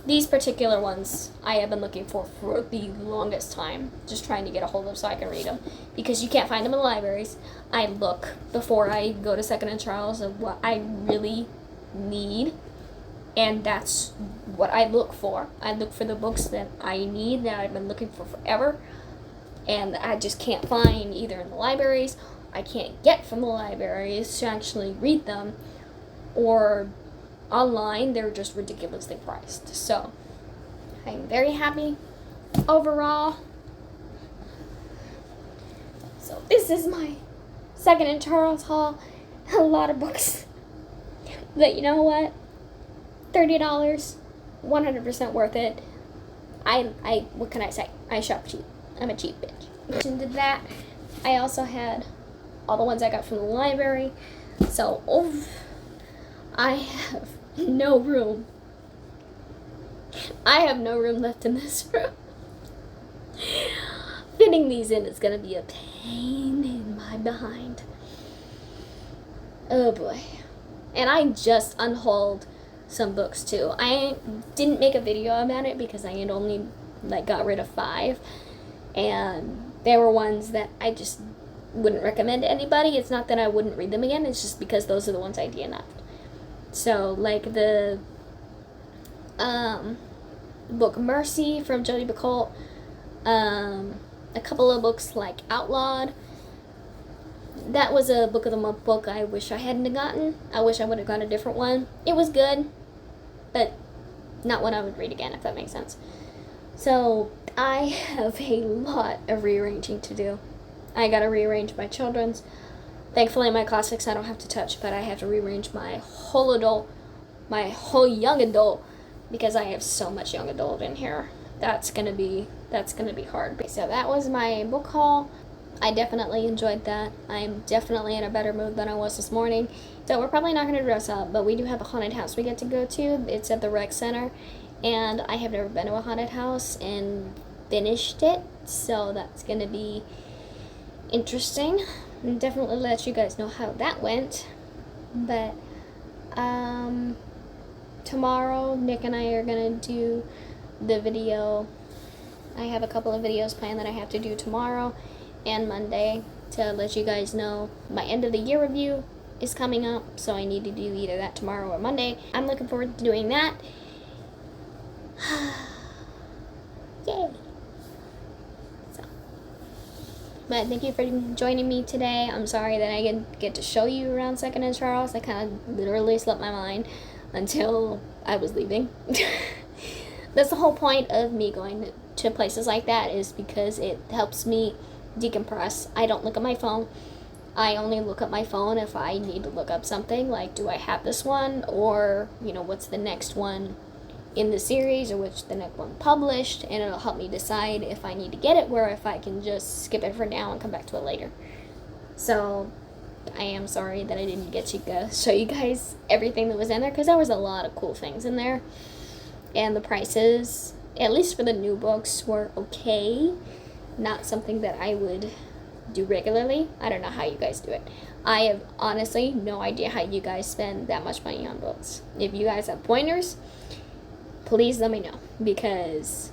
These particular ones I have been looking for the longest time, just trying to get a hold of so I can read them, because you can't find them in the libraries. I look before I go to Second and Charles of what I really need, and that's what I look for. I look for the books that I need, that I've been looking for forever, and I just can't find either in the libraries, I can't get from the libraries to actually read them, or online. They're just ridiculously priced. So I'm very happy overall. So this is my Second and Charles haul. A lot of books, but you know what, $30, 100% worth it. I what can I say, I shop cheap. I'm a cheap bitch. Into that, I also had all the ones I got from the library. So I have no room. I have no room left in this room. Fitting these in is going to be a pain in my behind. Oh boy. And I just unhauled some books too. I didn't make a video about it because I had only got rid of 5. And there were ones that I just wouldn't recommend to anybody. It's not that I wouldn't read them again, it's just because those are the ones I DNF'd. So, like the book Mercy from Jodi Picoult, a couple of books like Outlawed. That was a book of the month book I wish I hadn't gotten. I wish I would have gotten a different one. It was good, but not one I would read again, if that makes sense. So, I have a lot of rearranging to do. I gotta rearrange my children's. Thankfully, my classics I don't have to touch, but I have to rearrange my whole young adult, because I have so much young adult in here. That's gonna be hard. So that was my book haul. I definitely enjoyed that. I'm definitely in a better mood than I was this morning. So we're probably not gonna dress up, but we do have a haunted house we get to go to. It's at the rec center, and I have never been to a haunted house and finished it, so that's gonna be interesting. And definitely let you guys know how that went. But tomorrow Nick and I are gonna do the video. I have a couple of videos planned that I have to do tomorrow and Monday to let you guys know my end of the year review is coming up, so I need to do either that tomorrow or Monday. I'm looking forward to doing that. Yay. But thank you for joining me today. I'm sorry that I didn't get to show you around Second and Charles. I kind of literally slipped my mind until I was leaving. That's the whole point of me going to places like that, is because it helps me decompress. I don't look at my phone. I only look at my phone if I need to look up something, like do I have this one, or what's the next one in the series, or which the next one published, and it'll help me decide if I need to get it, or if I can just skip it for now and come back to it later. So I am sorry that I didn't get to show you guys everything that was in there, because there was a lot of cool things in there, and the prices, at least for the new books, were okay. Not something that I would do regularly. I don't know how you guys do it. I have honestly no idea how you guys spend that much money on books. If you guys have pointers, please let me know, because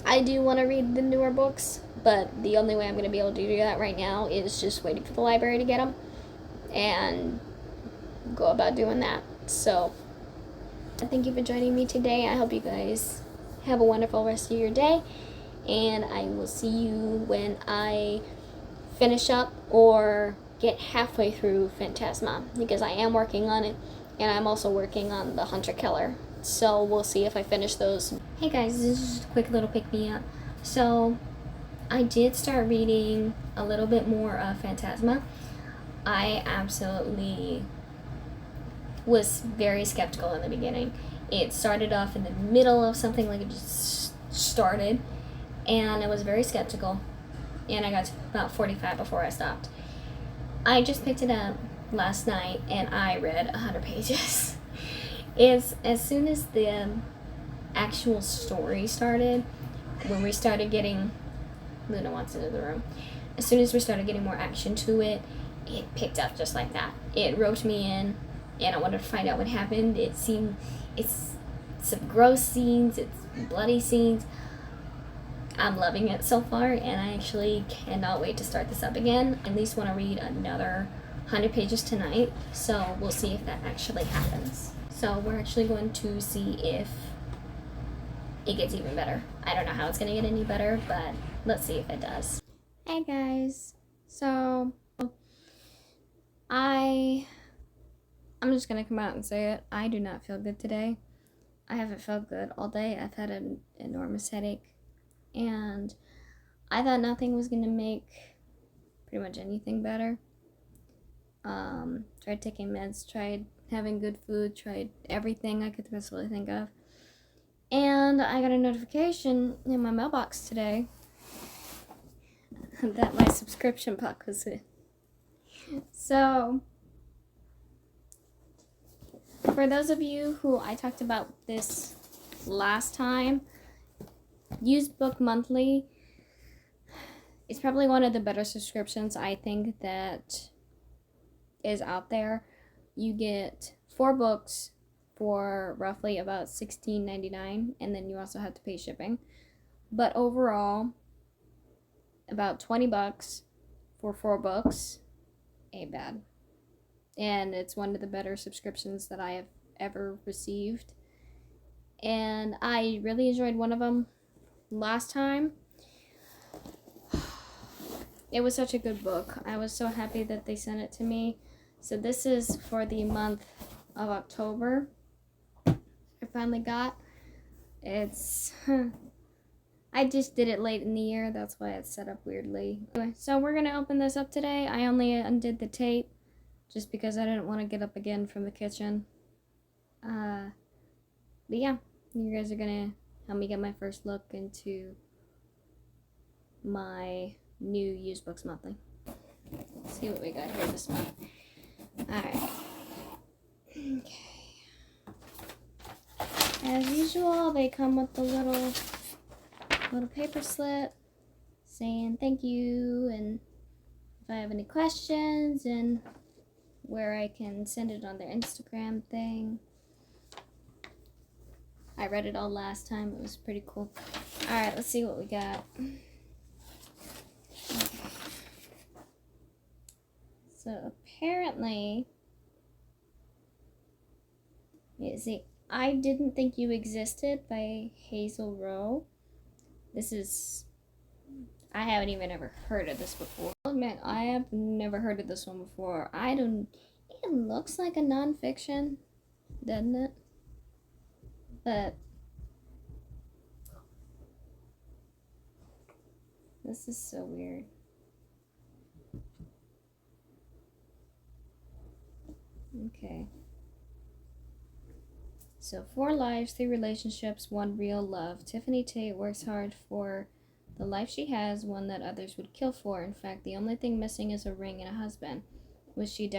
I do want to read the newer books, but the only way I'm going to be able to do that right now is just waiting for the library to get them, and go about doing that. So thank you for joining me today. I hope you guys have a wonderful rest of your day, and I will see you when I finish up or get halfway through Phantasma, because I am working on it, and I'm also working on the Hunter Killer. So we'll see if I finish those. Hey guys, this is just a quick little pick me up. So I did start reading a little bit more of Phantasma. I absolutely was very skeptical in the beginning. It started off in the middle of something, like it just started, and I was very skeptical, and I got to about 45 before I stopped. I just picked it up last night and I read 100 pages. It's as soon as the actual story started, when we started getting, Luna wants into the room, as soon as we started getting more action to it, it picked up just like that. It roped me in, and I wanted to find out what happened. It's some gross scenes, it's bloody scenes. I'm loving it so far, and I actually cannot wait to start this up again. I at least want to read another 100 pages tonight, so we'll see if that actually happens. So we're actually going to see if it gets even better. I don't know how it's going to get any better, but let's see if it does. Hey guys, so I'm just going to come out and say it. I do not feel good today. I haven't felt good all day. I've had an enormous headache, and I thought nothing was going to make pretty much anything better. Tried taking meds, tried having good food, tried everything I could possibly think of. And I got a notification in my mailbox today that my subscription box was in. So, for those of you who I talked about this last time, Used Book Monthly is probably one of the better subscriptions I think that is out there. You get 4 books for roughly about $16.99, and then you also have to pay shipping. But overall, about $20 for 4 books ain't bad. And it's one of the better subscriptions that I have ever received. And I really enjoyed one of them last time. It was such a good book. I was so happy that they sent it to me. So this is for the month of October. I finally got. It's... I just did it late in the year. That's why it's set up weirdly. Anyway, so we're going to open this up today. I only undid the tape just because I didn't want to get up again from the kitchen. But yeah, you guys are going to help me get my first look into my new Used Books Monthly. Let's see what we got here this month. Alright. Okay. As usual, they come with the little paper slip saying thank you, and if I have any questions, and where I can send it on their Instagram thing. I read it all last time. It was pretty cool. Alright, let's see what we got. So apparently, see, I Didn't Think You Existed by Hazel Rowe. This is, I haven't even ever heard of this before. Man, I have never heard of this one before. It looks like a nonfiction, doesn't it? But this is so weird. Okay. So 4 lives, 3 relationships, 1 real love. Tiffany Tate works hard for the life she has, one that others would kill for. In fact, the only thing missing is a ring and a husband, which she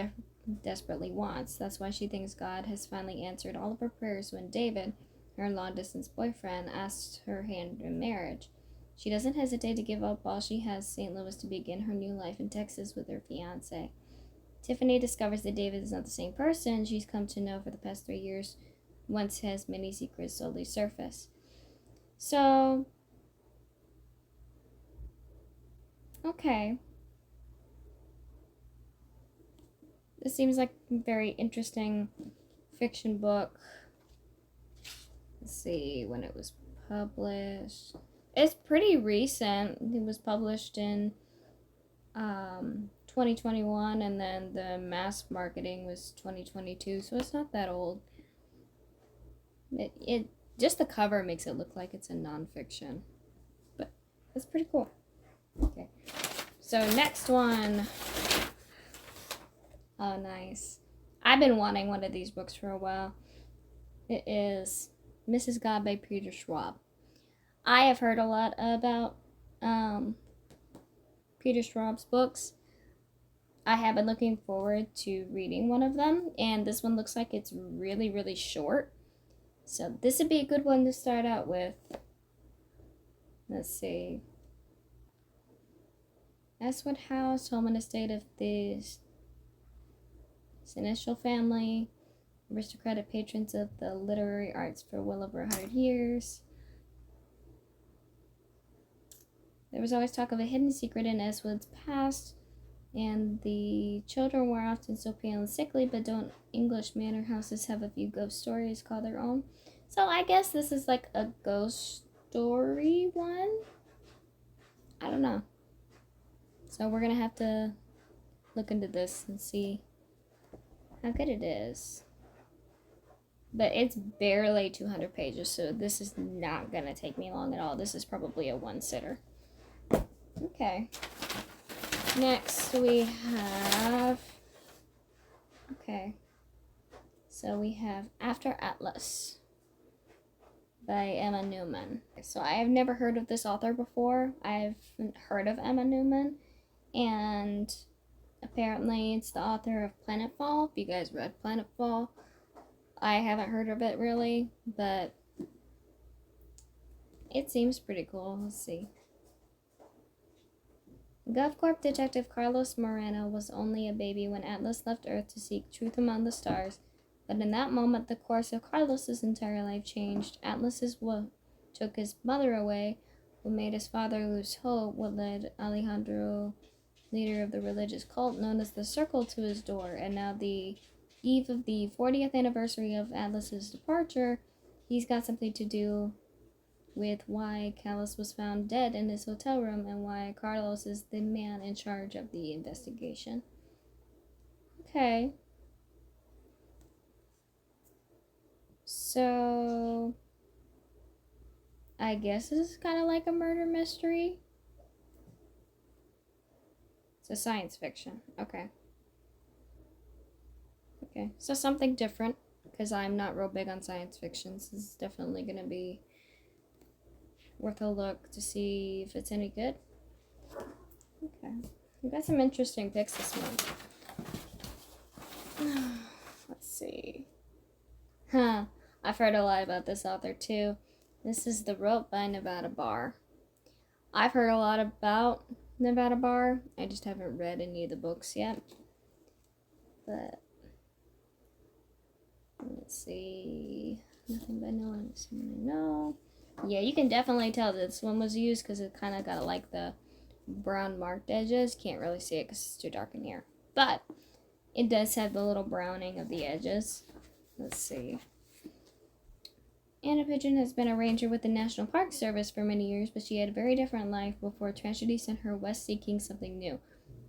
desperately wants. That's why she thinks God has finally answered all of her prayers when David, her long-distance boyfriend, asked her hand in marriage. She doesn't hesitate to give up all she has, St. Louis, to begin her new life in Texas with her fiancé. Tiffany discovers that David is not the same person she's come to know for the past 3 years, once his many secrets slowly surface. So, okay. This seems like a very interesting fiction book. Let's see when it was published. It's pretty recent. It was published in 2021, and then the mass marketing was 2022, so it's not that old. It just the cover makes it look like it's a nonfiction, but it's pretty cool. Okay, so next one. Oh, nice. I've been wanting one of these books for a while. It is Mrs. God by Peter Schwab. I have heard a lot about Peter Schwab's books. I have been looking forward to reading one of them, and this one looks like it's really, really short. So this would be a good one to start out with. Let's see. Westwood House, home and estate of the Seneschal family, aristocratic patrons of the literary arts for well over 100 years. There was always talk of a hidden secret in Westwood's past, and the children were often so pale and sickly, but don't English manor houses have a few ghost stories called their own? So I guess this is like a ghost story one? I don't know. So we're gonna have to look into this and see how good it is. But it's barely 200 pages, so this is not gonna take me long at all. This is probably a one-sitter. Okay. Next we have... Okay. So we have After Atlas by Emma Newman. So I have never heard of this author before. I've heard of Emma Newman, and apparently it's the author of Planetfall. If you guys read Planetfall, I haven't heard of it really, but it seems pretty cool. Let's see. GovCorp detective Carlos Moreno was only a baby when Atlas left Earth to seek truth among the stars. But in that moment, the course of Carlos's entire life changed. Atlas's what took his mother away, what made his father lose hope, what led Alejandro, leader of the religious cult known as the Circle, to his door. And now, the eve of the 40th anniversary of Atlas's departure, he's got something to do with why Carlos was found dead in his hotel room and why Carlos is the man in charge of the investigation. Okay. So, I guess this is kind of like a murder mystery. It's a science fiction. Okay. Okay, so something different, because I'm not real big on science fiction. So this is definitely going to be worth a look to see if it's any good. Okay. We've got some interesting picks this month. Let's see. I've heard a lot about this author too. This is The Rope by Nevada Barr. I've heard a lot about Nevada Barr. I just haven't read any of the books yet. But let's see. Nothing but no one, someone I know. Yeah, you can definitely tell this one was used because it kind of got like the brown marked edges. Can't really see it because it's too dark in here. But it does have the little browning of the edges. Let's see. Anna Pigeon has been a ranger with the National Park Service for many years, but she had a very different life before tragedy sent her west seeking something new.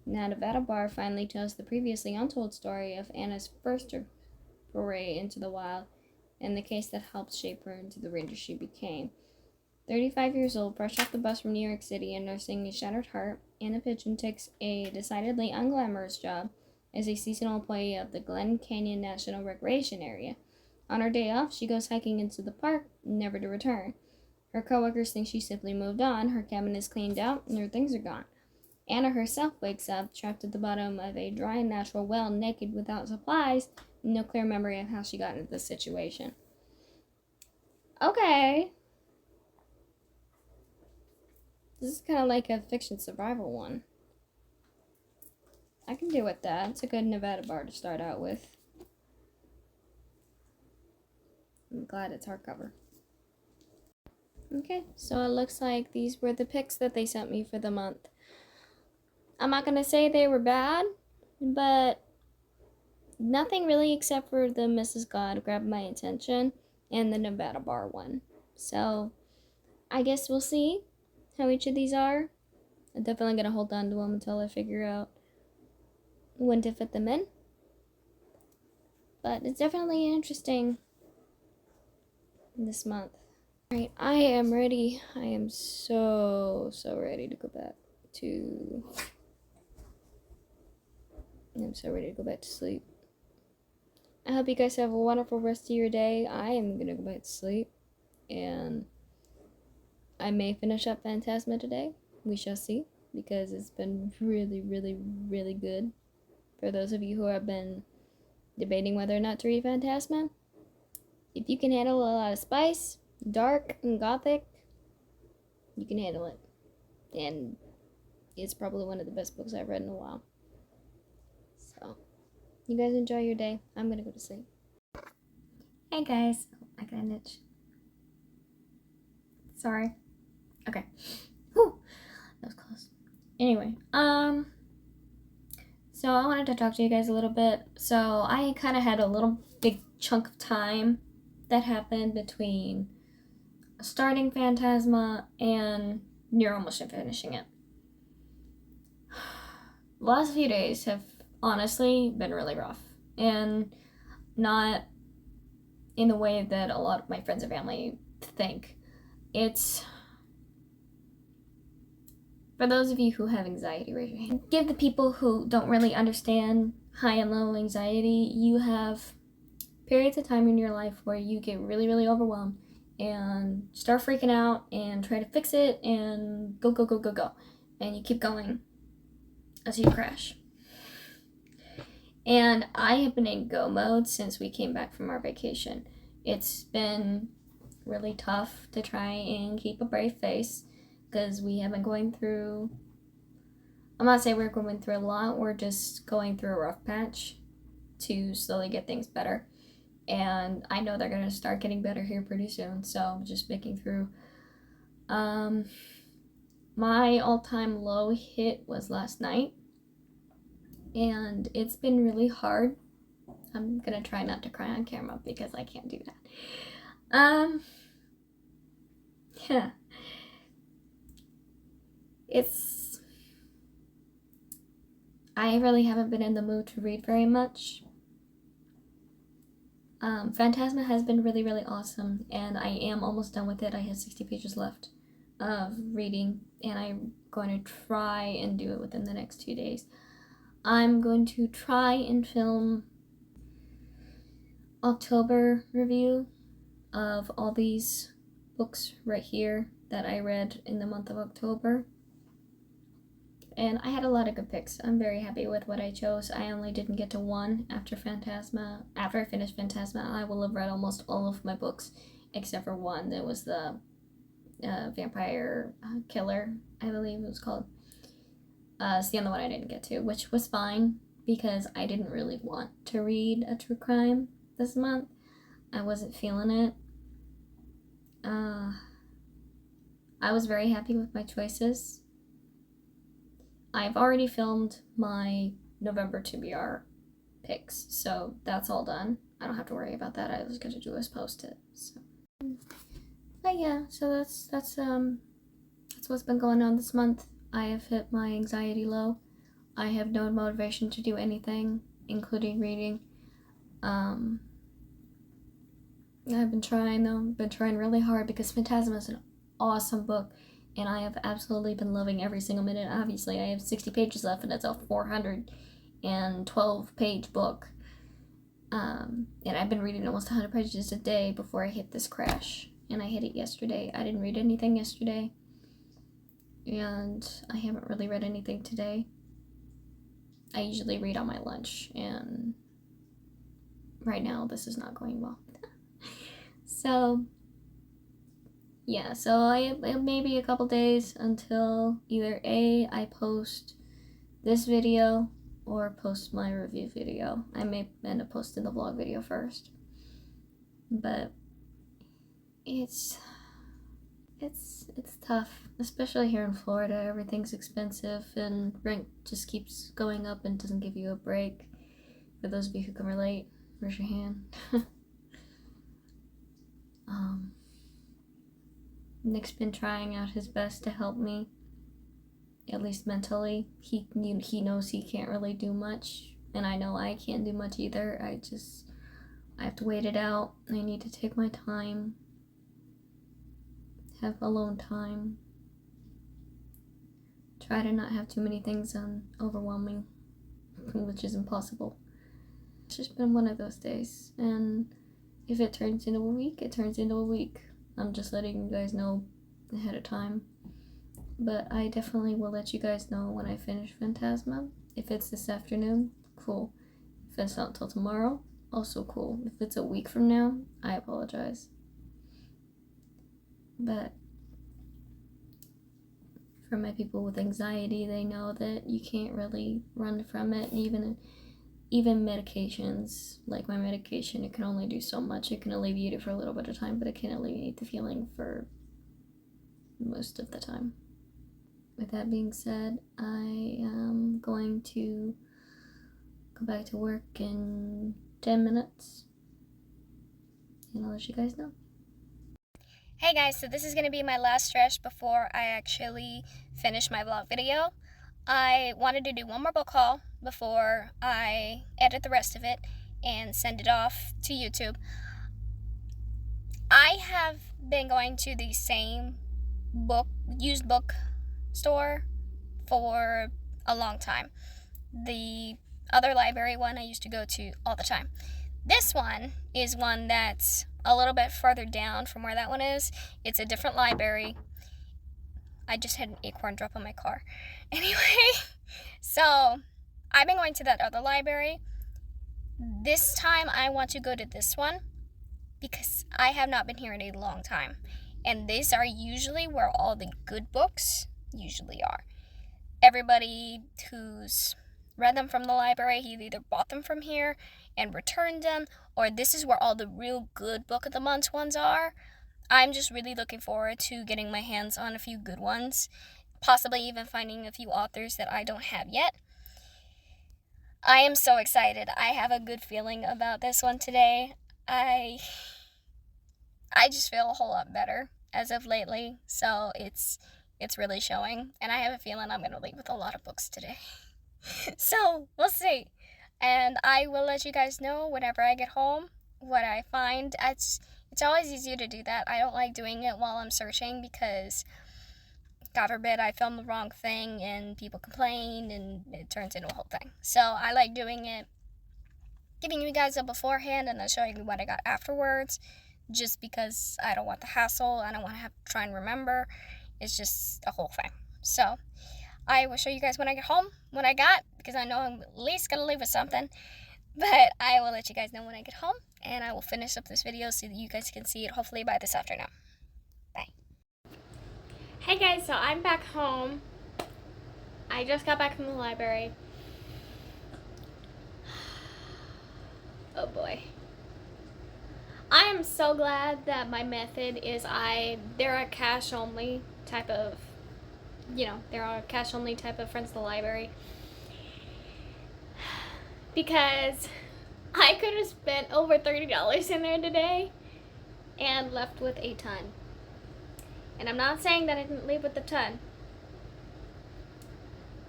Now Nevada Barr finally tells the previously untold story of Anna's first foray into the wild, and the case that helped shape her into the ranger she became. 35 years old, fresh off the bus from New York City and nursing a shattered heart, Anna Pigeon takes a decidedly unglamorous job as a seasonal employee of the Glen Canyon National Recreation Area. On her day off, she goes hiking into the park, never to return. Her coworkers think she simply moved on, her cabin is cleaned out, and her things are gone. Anna herself wakes up, trapped at the bottom of a dry natural well, naked, without supplies, and no clear memory of how she got into this situation. Okay. This is kind of like a fiction survival one. I can deal with that. It's a good Nevada Barr to start out with. I'm glad it's hardcover. Okay, so it looks like these were the picks that they sent me for the month. I'm not going to say they were bad, but Nothing really except for the Mrs. God grabbed my attention and the Nevada Bar one. So I guess we'll see how each of these are. I'm definitely gonna hold on to them until I figure out when to fit them in. But it's definitely interesting this month. Alright, I am ready. I am so ready to go back to. I'm so ready to go back to sleep. I hope you guys have a wonderful rest of your day. I am gonna go back to sleep, and I may finish up Phantasma today. We shall see, because it's been really, really, really good. For those of you who have been debating whether or not to read Phantasma, if you can handle a lot of spice, dark, and gothic, you can handle it. And it's probably one of the best books I've read in a while. So, you guys enjoy your day. I'm gonna go to sleep. Hey guys. Oh, I got an itch. Sorry. Okay. Whew. That was close. Anyway, so I wanted to talk to you guys a little bit. So I kind of had a little big chunk of time that happened between starting Phantasma and near almost finishing it. The last few days have honestly been really rough, and not in the way that a lot of my friends and family think. It's for those of you who have anxiety, raise your hand. Give the people who don't really understand high and low anxiety, you have periods of time in your life where you get really, really overwhelmed and start freaking out and try to fix it and go. And you keep going until you crash. And I have been in go mode since we came back from our vacation. It's been really tough to try and keep a brave face, because we have been going through, I'm not saying we're going through a lot, we're just going through a rough patch to slowly get things better. And I know they're going to start getting better here pretty soon, so I'm just making through. My all-time low hit was last night, and it's been really hard. I'm going to try not to cry on camera because I can't do that. Yeah. I really haven't been in the mood to read very much. Phantasma has been really, really awesome, and I am almost done with it. I have 60 pages left of reading, and I'm going to try and do it within the next 2 days. I'm going to try and film October review of all these books right here that I read in the month of October. And I had a lot of good picks. I'm very happy with what I chose. I only didn't get to one after Phantasma. After I finished Phantasma, I will have read almost all of my books except for one. That was the Vampire Killer, I believe it was called. It's the other one I didn't get to, which was fine because I didn't really want to read a true crime this month. I wasn't feeling it. I was very happy with my choices. I've already filmed my November TBR picks, so that's all done. I don't have to worry about that. I was gonna do is post it. So. But yeah, so that's what's been going on this month. I have hit my anxiety low. I have no motivation to do anything, including reading. I've been trying though. I've been trying really hard because Phantasma is an awesome book, and I have absolutely been loving every single minute. Obviously, I have 60 pages left, and it's a 412-page book. And I've been reading almost 100 pages a day before I hit this crash. And I hit it yesterday. I didn't read anything yesterday. And I haven't really read anything today. I usually read on my lunch, and right now this is not going well. So yeah, so it may be a couple days until either A, I post this video or post my review video. I may end up posting the vlog video first. But it's tough, especially here in Florida. Everything's expensive and rent just keeps going up and doesn't give you a break For those of you who can relate, raise your hand. Nick's been trying out his best to help me, at least mentally. He knows he can't really do much, and I know I can't do much either. I have to wait it out. I need to take my time, have alone time, try to not have too many things overwhelming, which is impossible. It's just been one of those days, and if it turns into a week, it turns into a week. I'm just letting you guys know ahead of time. But I definitely will let you guys know when I finish Phantasma. If it's this afternoon, cool. If it's not till tomorrow, also cool. If it's a week from now, I apologize. But for my people with anxiety, they know that you can't really run from it. Even medications, like my medication, it can only do so much. It can alleviate it for a little bit of time, but it can't alleviate the feeling for most of the time. With that being said, I am going to go back to work in 10 minutes, and I'll let you guys know. Hey guys, so this is going to be my last stretch before I actually finish my vlog video. I wanted to do one more book haul before I edit the rest of it and send it off to YouTube. I have been going to the same used book store for a long time. The other library one I used to go to all the time. This one is one that's a little bit further down from where that one is. It's a different library. I just had an acorn drop on my car. Anyway, so I've been going to that other library. This time I want to go to this one because I have not been here in a long time. And these are usually where all the good books usually are. Everybody who's read them from the library, he either bought them from here and returned them, or this is where all the real good book of the month ones are. I'm just really looking forward to getting my hands on a few good ones, possibly even finding a few authors that I don't have yet. I am so excited. I have a good feeling about this one today. I just feel a whole lot better as of lately, so it's really showing, and I have a feeling I'm going to leave with a lot of books today. So, we'll see. And I will let you guys know whenever I get home what I find. It's always easier to do that. I don't like doing it while I'm searching because, God forbid, I film the wrong thing and people complain and it turns into a whole thing. So I like doing it, giving you guys a beforehand and then showing you what I got afterwards, just because I don't want the hassle. I don't want to have to try and remember. It's just a whole thing. So I will show you guys when I get home what I got, because I know I'm at least going to leave with something. But I will let you guys know when I get home, and I will finish up this video so that you guys can see it hopefully by this afternoon. Bye. Hey guys, so I'm back home. I just got back from the library. Oh boy. I am so glad that my method is they're a cash only type of, they're a cash only type of friends to the library. Because I could have spent over $30 in there today and left with a ton. And I'm not saying that I didn't leave with a ton.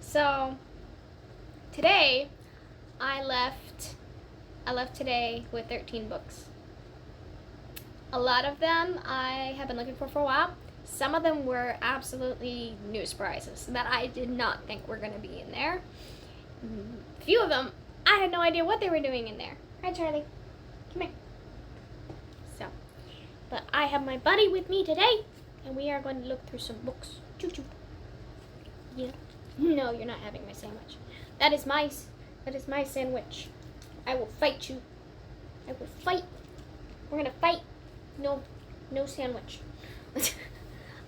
So today I left today with 13 books. A lot of them I have been looking for a while. Some of them were absolutely new surprises that I did not think were going to be in there. A few of them I had no idea what they were doing in there. Hi, Charlie. Come here. So, but I have my buddy with me today, and we are going to look through some books. Choo-choo. Yeah. No, you're not having my sandwich. That is my sandwich. I will fight you. I will fight. We're going to fight. No sandwich.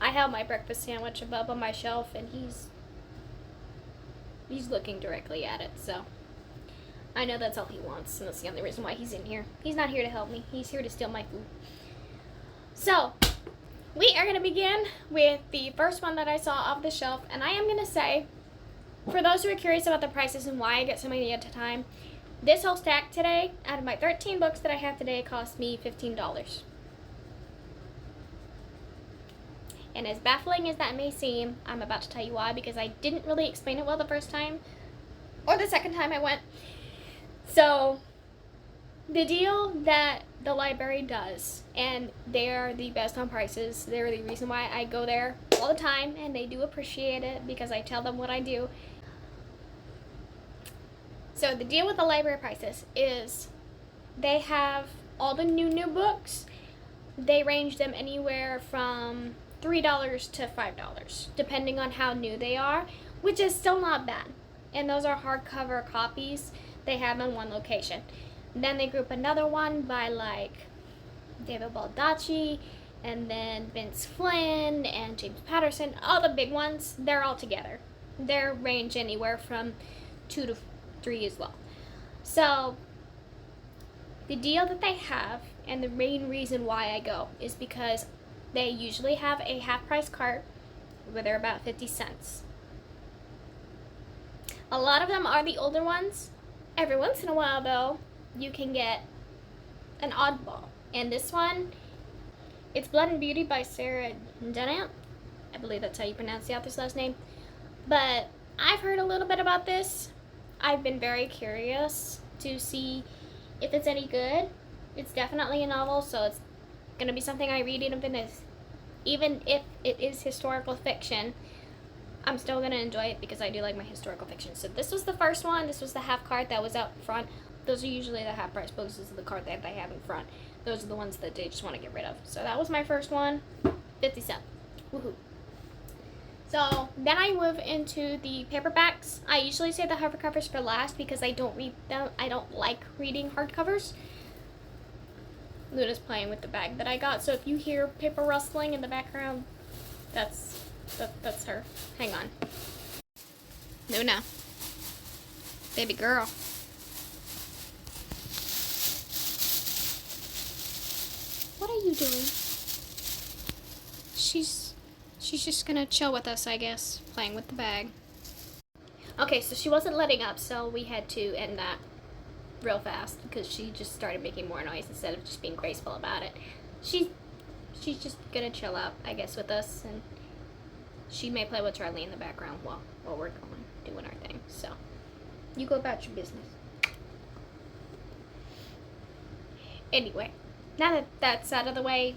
I have my breakfast sandwich above on my shelf, and he's looking directly at it, so I know that's all he wants, and that's the only reason why he's in here. He's not here to help me. He's here to steal my food. So, we are going to begin with the first one that I saw off the shelf, and I am going to say, for those who are curious about the prices and why I get so many at a time, This whole stack today, out of my 13 books that I have today, cost me $15. And as baffling as that may seem, I'm about to tell you why, because I didn't really explain it well the first time or the second time I went. So, the deal that the library does, and they are the best on prices, they're the reason why I go there all the time, and they do appreciate it because I tell them what I do. So the deal with the library prices is they have all the new books. They range them anywhere from $3 to $5, depending on how new they are, which is still not bad. And those are hardcover copies they have in one location. Then they group another one by like David Baldacci, and then Vince Flynn and James Patterson, all the big ones, they're all together. They range anywhere from 2 to 3 as well. So the deal that they have, and the main reason why I go, is because they usually have a half price cart where they're about 50 cents. A lot of them are the older ones. Every once in a while though, you can get an oddball. And this one, it's Blood and Beauty by Sarah Dunant. I believe that's how you pronounce the author's last name. But I've heard a little bit about this. I've been very curious to see if it's any good. It's definitely a novel, so it's going to be something I read even if it is historical fiction. I'm still going to enjoy it because I do like my historical fiction. So this was the first one. This was the half cart that was out front. Those are usually the half price books. This is the cart that they have in front. Those are the ones that they just want to get rid of. So that was my first one. 50 cents. Woohoo. So then I move into the paperbacks. I usually save the hardcovers for last because I don't read them. I don't like reading hardcovers. Luna's playing with the bag that I got. So if you hear paper rustling in the background, that's her. Hang on. Luna. Baby girl. What are you doing? She's just gonna chill with us, I guess, playing with the bag. Okay, so she wasn't letting up, so we had to end that real fast because she just started making more noise instead of just being graceful about it. She's just gonna chill out, I guess, with us, and she may play with Charlie in the background while we're doing our thing. So, you go about your business. Anyway, now that that's out of the way,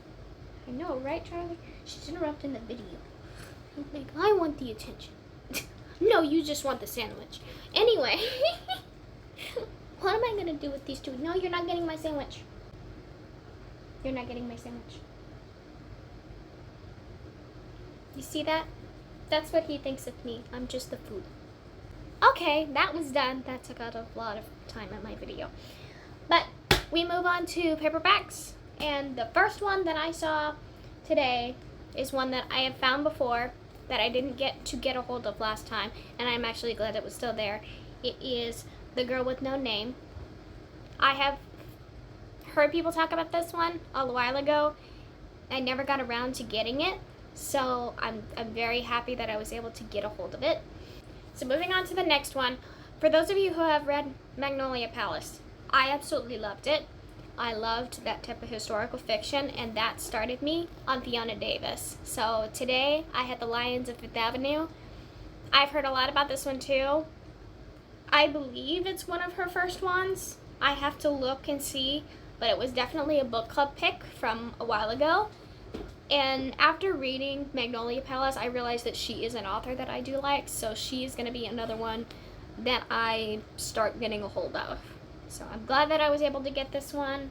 I know, right, Charlie? She's interrupting the video. Like, I want the attention. No, you just want the sandwich. Anyway, what am I gonna do with these two? No, you're not getting my sandwich. You're not getting my sandwich. You see that? That's what he thinks of me. I'm just the food. Okay, that was done. That took out a lot of time in my video. But we move on to paperbacks. And the first one that I saw today is one that I have found before that I didn't get a hold of last time. And I'm actually glad it was still there. It is The Girl with No Name. I have heard people talk about this one a while ago. I never got around to getting it. So I'm very happy that I was able to get a hold of it. So moving on to the next one. For those of you who have read Magnolia Palace, I absolutely loved it. I loved that type of historical fiction, and that started me on Fiona Davis. So today I had The Lions of Fifth Avenue. I've heard a lot about this one too. I believe it's one of her first ones. I have to look and see, but it was definitely a book club pick from a while ago. And after reading Magnolia Palace, I realized that she is an author that I do like, so she is going to be another one that I start getting a hold of. So I'm glad that I was able to get this one.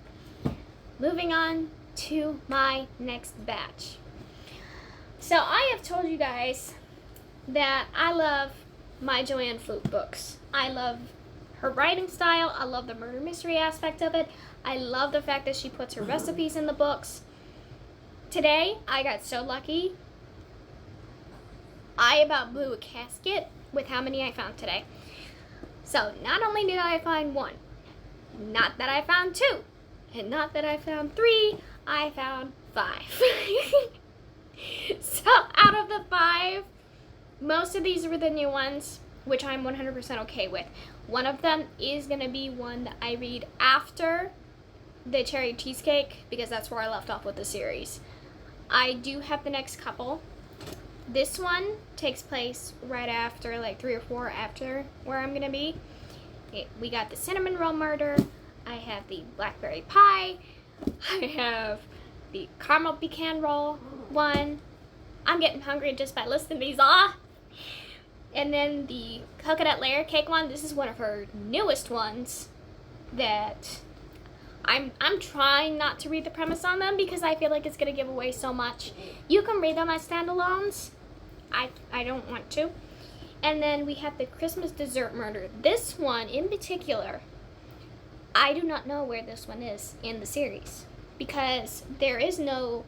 Moving on to my next batch. So I have told you guys that I love my Joanne Flute books. I love her writing style. I love the murder mystery aspect of it. I love the fact that she puts her recipes in the books. Today, I got so lucky. I about blew a gasket with how many I found today. So not only did I find one, not that I found two, and not that I found three, I found 5. So out of the 5, most of these were the new ones. which I'm 100% okay with. One of them is going to be one that I read after the cherry cheesecake, because that's where I left off with the series. I do have the next couple. This one takes place right after, like 3 or 4 after where I'm going to be. We got the cinnamon roll murder. I have the blackberry pie. I have the caramel pecan roll one. I'm getting hungry just by listing these off. And then the coconut layer cake one. This is one of her newest ones that I'm trying not to read the premise on them because I feel like it's going to give away so much. You can read them as standalones. I don't want to. And then we have the Christmas dessert murder. This one in particular, I do not know where this one is in the series because there is no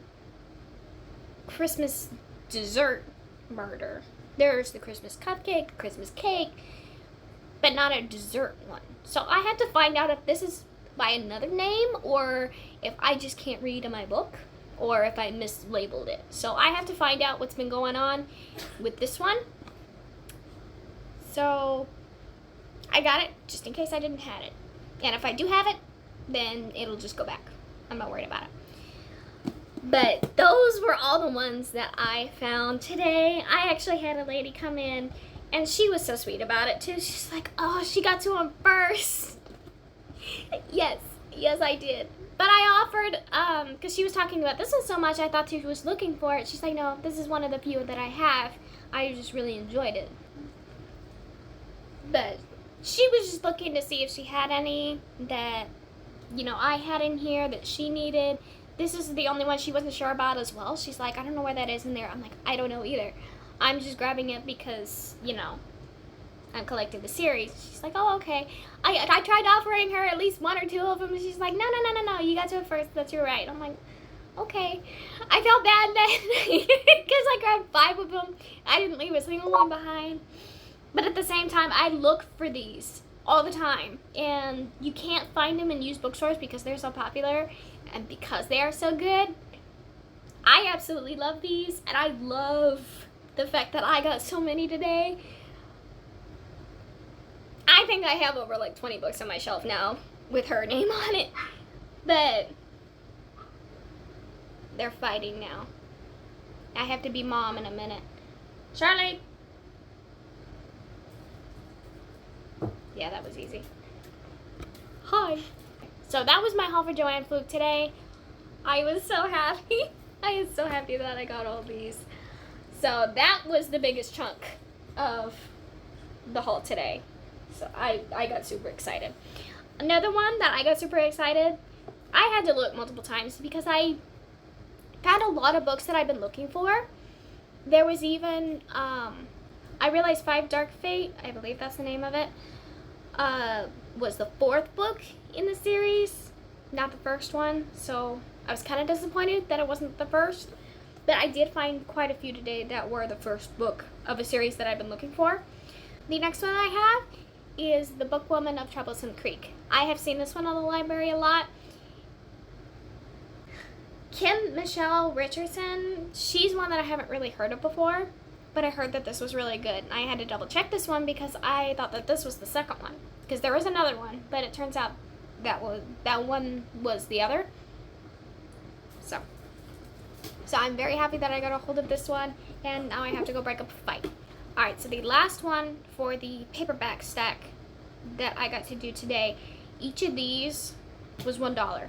Christmas dessert murder. There's the Christmas cupcake, Christmas cake, but not a dessert one. So I have to find out if this is by another name or if I just can't read in my book or if I mislabeled it. So I have to find out what's been going on with this one. So I got it just in case I didn't have it. And if I do have it, then it'll just go back. I'm not worried about it. But those were all the ones that I found today. I actually had a lady come in and she was so sweet about it too. She's like, oh, she got to them first. Yes, I did. But I offered, because she was talking about this one so much, I thought she was looking for it. She's like, no, this is one of the few that I have. I just really enjoyed it. But she was just looking to see if she had any that, I had in here that she needed. This is the only one she wasn't sure about as well. She's like, I don't know where that is in there. I'm like, I don't know either. I'm just grabbing it because, I'm collecting the series. She's like, oh, okay. I tried offering her at least 1 or 2 of them, and she's like, no, you got to it first. That's your right. I'm like, okay. I felt bad then because I grabbed 5 of them. I didn't leave a single one behind. But at the same time, I look for these all the time, and you can't find them in used bookstores because they're so popular, and because they are so good. I absolutely love these, and I love the fact that I got so many today. I think I have over like 20 books on my shelf now with her name on it, but they're fighting now. I have to be mom in a minute. Charlie! Yeah, that was easy. Hi. So that was my haul for Joanne Fluke today. I was so happy. I was so happy that I got all these. So that was the biggest chunk of the haul today. So I got super excited. Another one that I got super excited, I had to look multiple times because I found a lot of books that I've been looking for. There was even, I realized 5 Dark Fate, I believe that's the name of it, was the 4th book in the series, not the first one. So I was kind of disappointed that it wasn't the first. But I did find quite a few today that were the first book of a series that I've been looking for. The next one I have is The Bookwoman of Troublesome Creek. I have seen this one on the library a lot. Kim Michelle Richardson, she's one that I haven't really heard of before, but I heard that this was really good. I had to double check this one because I thought that this was the second one, because there was another one, but it turns out that one was the other. So I'm very happy that I got a hold of this one, and now I have to go break up a fight. Alright, so the last one for the paperback stack that I got to do today, each of these was $1.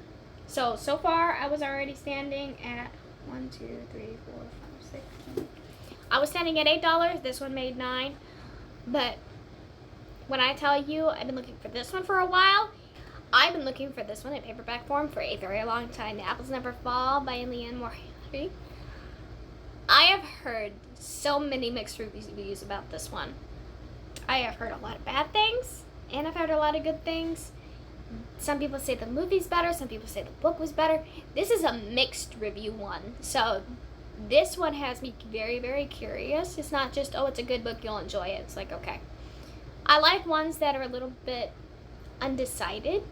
So far I was already standing at 1, 2, 3, 4, 5, 6, 7. I was standing at $8. This one made $9. But when I tell you I've been looking for this one for a while, I've been looking for this one in paperback form for a very long time. The Apples Never Fall by Leanne Moriarty. I have heard so many mixed reviews about this one. I have heard a lot of bad things, and I've heard a lot of good things. Some people say the movie's better, some people say the book was better. This is a mixed review one, so this one has me very, very curious. It's not just, oh, it's a good book, you'll enjoy it. It's like, okay. I like ones that are a little bit undecided,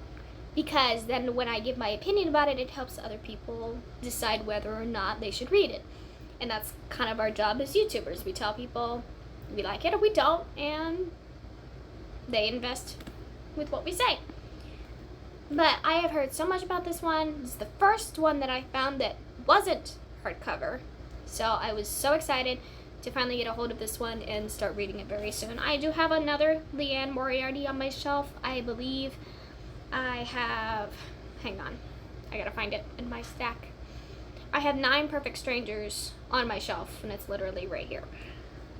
because then when I give my opinion about it, it helps other people decide whether or not they should read it. And that's kind of our job as YouTubers. We tell people we like it or we don't, and they invest with what we say. But I have heard so much about this one. It's the first one that I found that wasn't hardcover. So I was so excited to finally get a hold of this one and start reading it very soon. I do have another Leanne Moriarty on my shelf. I believe I have, hang on, I gotta find it in my stack. I have 9 Perfect Strangers on my shelf, and it's literally right here.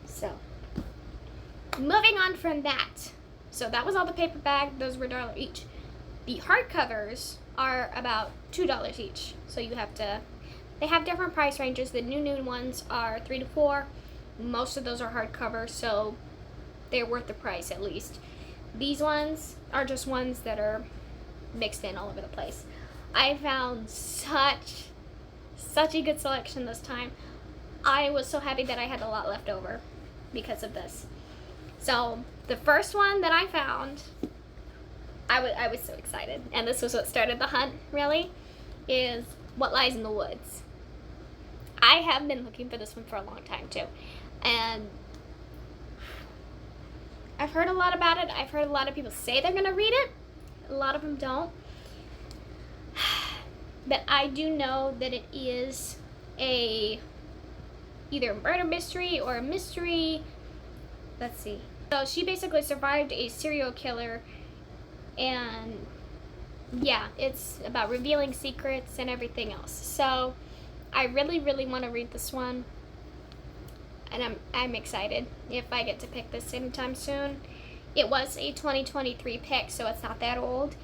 So, moving on from that. So that was all the paperback. Those were $1 each. The hardcovers are about $2 each. So you have to, they have different price ranges. The new ones are $3 to $4. Most of those are hardcover, so they're worth the price at least. These ones are just ones that are mixed in all over the place. I found such a good selection this time. I was so happy that I had a lot left over because of this. So the first one that I found, I was so excited, and this was what started the hunt, really, is What Lies in the Woods. I have been looking for this one for a long time too, and I've heard a lot about it. I've heard a lot of people say they're gonna read it. A lot of them don't. But I do know that it is either a murder mystery or a mystery. Let's see. So she basically survived a serial killer, and yeah, it's about revealing secrets and everything else. So I really want to read this one, and I'm excited if I get to pick this anytime soon. It was a 2023 pick, so it's not that old.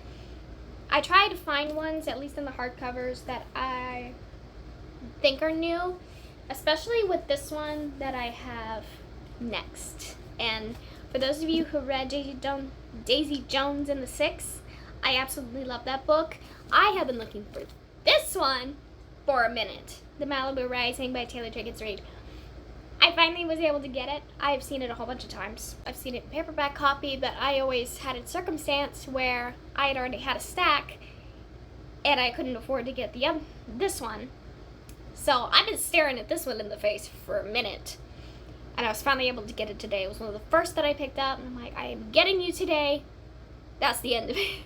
I tried to find ones, at least in the hardcovers, that I think are new, especially with this one that I have next. And for those of you who read Daisy Jones and the Six, I absolutely love that book. I have been looking for this one for a minute. The Malibu Rising by Taylor Jenkins Reid. I finally was able to get it. I've seen it a whole bunch of times. I've seen it in paperback copy, but I always had a circumstance where I had already had a stack and I couldn't afford to get this one. So I've been staring at this one in the face for a minute, and I was finally able to get it today. It was one of the first that I picked up, and I'm like, I am getting you today. That's the end of it.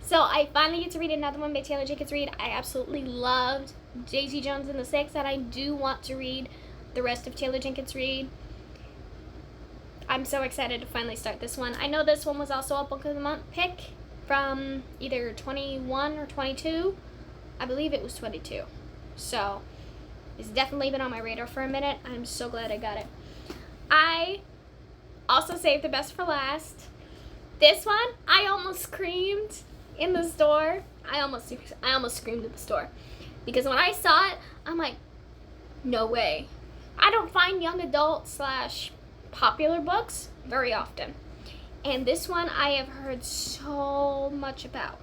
So I finally get to read another one by Taylor Jenkins Reid. I absolutely loved Daisy Jones and the Six, and I do want to read the rest of Taylor Jenkins Reid. I'm so excited to finally start this one. I know this one was also a Book of the Month pick from either 21 or 22. I believe it was 22. So it's definitely been on my radar for a minute. I'm so glad I got it. I also saved the best for last. This one, I almost screamed in the store. I almost screamed in the store, because when I saw it, I'm like, no way. I don't find young adult / popular books very often. And this one I have heard so much about.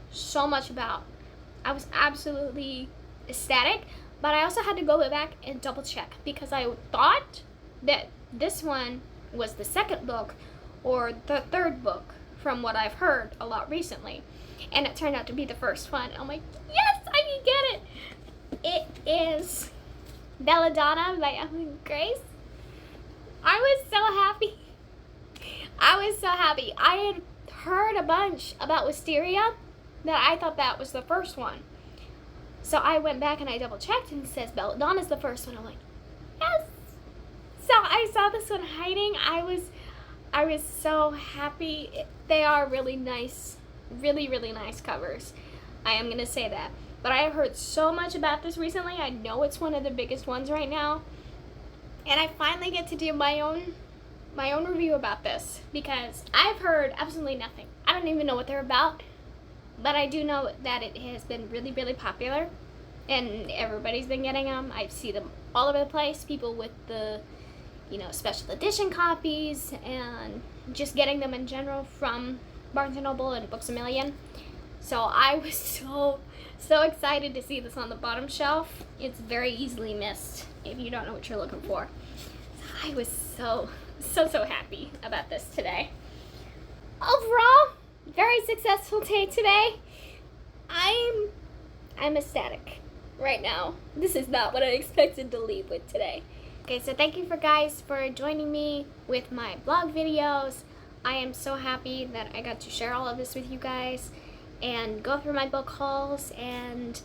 I was absolutely ecstatic, but I also had to go back and double check, because I thought that this one was the second book or the third book from what I've heard a lot recently. And it turned out to be the first one. I'm like, yes, I can get it. It is Belladonna by Emily Grace. I was so happy. I had heard a bunch about Wisteria that I thought that was the first one. So I went back and I double checked, and it says Belladonna's the first one. I'm like, yes. So I saw this one hiding. I was so happy. They are really nice, really nice covers. I am gonna say that. But I have heard so much about this recently. I know it's one of the biggest ones right now. And I finally get to do my own review about this, because I've heard absolutely nothing. I don't even know what they're about. But I do know that it has been really popular, and everybody's been getting them. I see them all over the place. People with the, special edition copies, and just getting them in general from Barnes & Noble and Books A Million. So I was so excited to see this on the bottom shelf. It's very easily missed if you don't know what you're looking for. So I was so happy about this today. Overall, very successful day today. I'm ecstatic right now. This is not what I expected to leave with today. Okay, so thank you guys for joining me with my blog videos. I am so happy that I got to share all of this with you guys and go through my book hauls and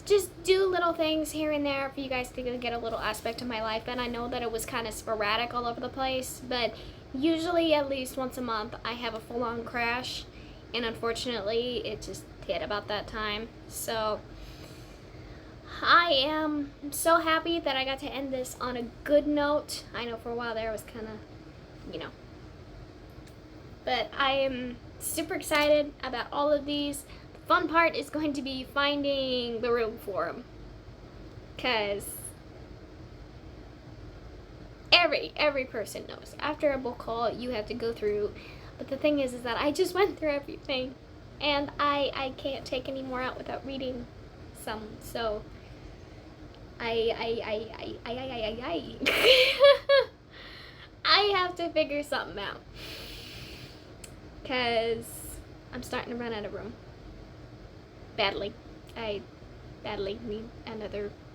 just do little things here and there for you guys to get a little aspect of my life. And I know that it was kind of sporadic all over the place, but usually at least once a month I have a full-on crash, and unfortunately it just hit about that time. So I am so happy that I got to end this on a good note. I know for a while there was kind of, but I am super excited about all of these. The fun part is going to be finding the room for them, because every person knows after a book haul you have to go through, but the thing is that I just went through everything, and I can't take any more out without reading some, so I have to figure something out, because I'm starting to run out of room. Badly. I badly need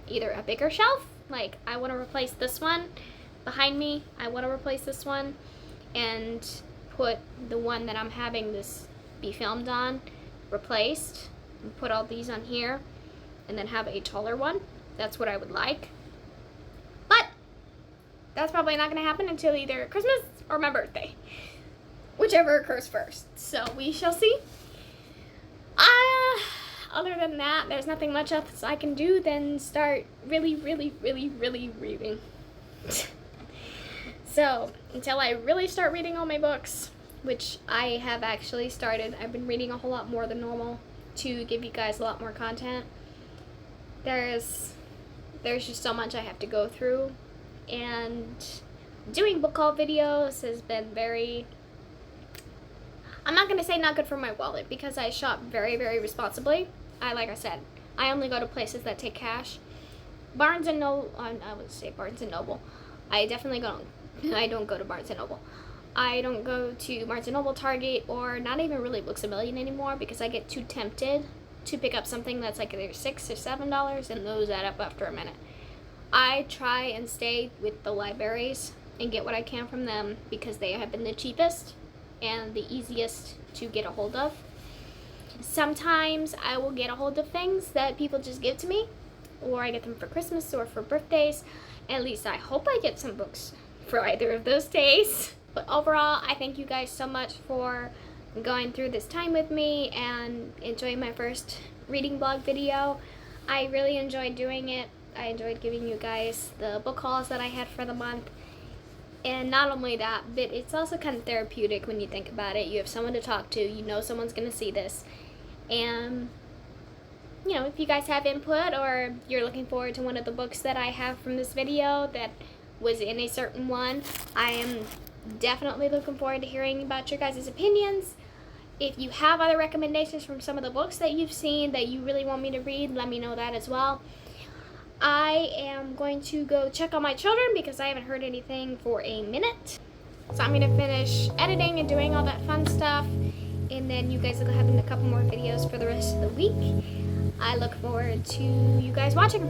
either a bigger shelf, like I want to replace this one behind me, I want to replace this one and put the one that I'm having this be filmed on replaced, and put all these on here, and then have a taller one. That's what I would like. But that's probably not going to happen until either Christmas or my birthday, whichever occurs first. So we shall see. Other than that, there's nothing much else I can do than start really reading. So until I really start reading all my books, which I have actually started, I've been reading a whole lot more than normal to give you guys a lot more content. There's just so much I have to go through, and doing book haul videos has been very, I'm not going to say not good for my wallet, because I shop very responsibly. Like I said, I only go to places that take cash. Barnes and Noble, I would say Barnes and Noble. I don't go to Barnes and Noble. I don't go to Barnes and Noble, Target, or not even really Books A Million anymore, because I get too tempted to pick up something that's like either $6 or $7, and those add up after a minute. I try and stay with the libraries and get what I can from them, because they have been the cheapest and the easiest to get a hold of. Sometimes I will get a hold of things that people just give to me, or I get them for Christmas or for birthdays. At least I hope I get some books for either of those days. But overall, I thank you guys so much for going through this time with me and enjoying my first reading blog video. I really enjoyed doing it. I enjoyed giving you guys the book hauls that I had for the month. And not only that, but it's also kind of therapeutic when you think about it. You have someone to talk to, you know someone's going to see this. And, if you guys have input, or you're looking forward to one of the books that I have from this video that was in a certain one, I am definitely looking forward to hearing about your guys' opinions. If you have other recommendations from some of the books that you've seen that you really want me to read, let me know that as well. I am going to go check on my children, because I haven't heard anything for a minute. So I'm going to finish editing and doing all that fun stuff, and then you guys will have a couple more videos for the rest of the week. I look forward to you guys watching.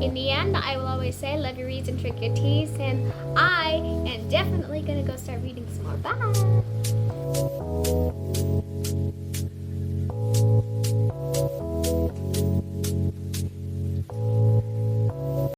In the end, I will always say, love your reads and drink your teas, and I am definitely going to go start reading some more. Bye!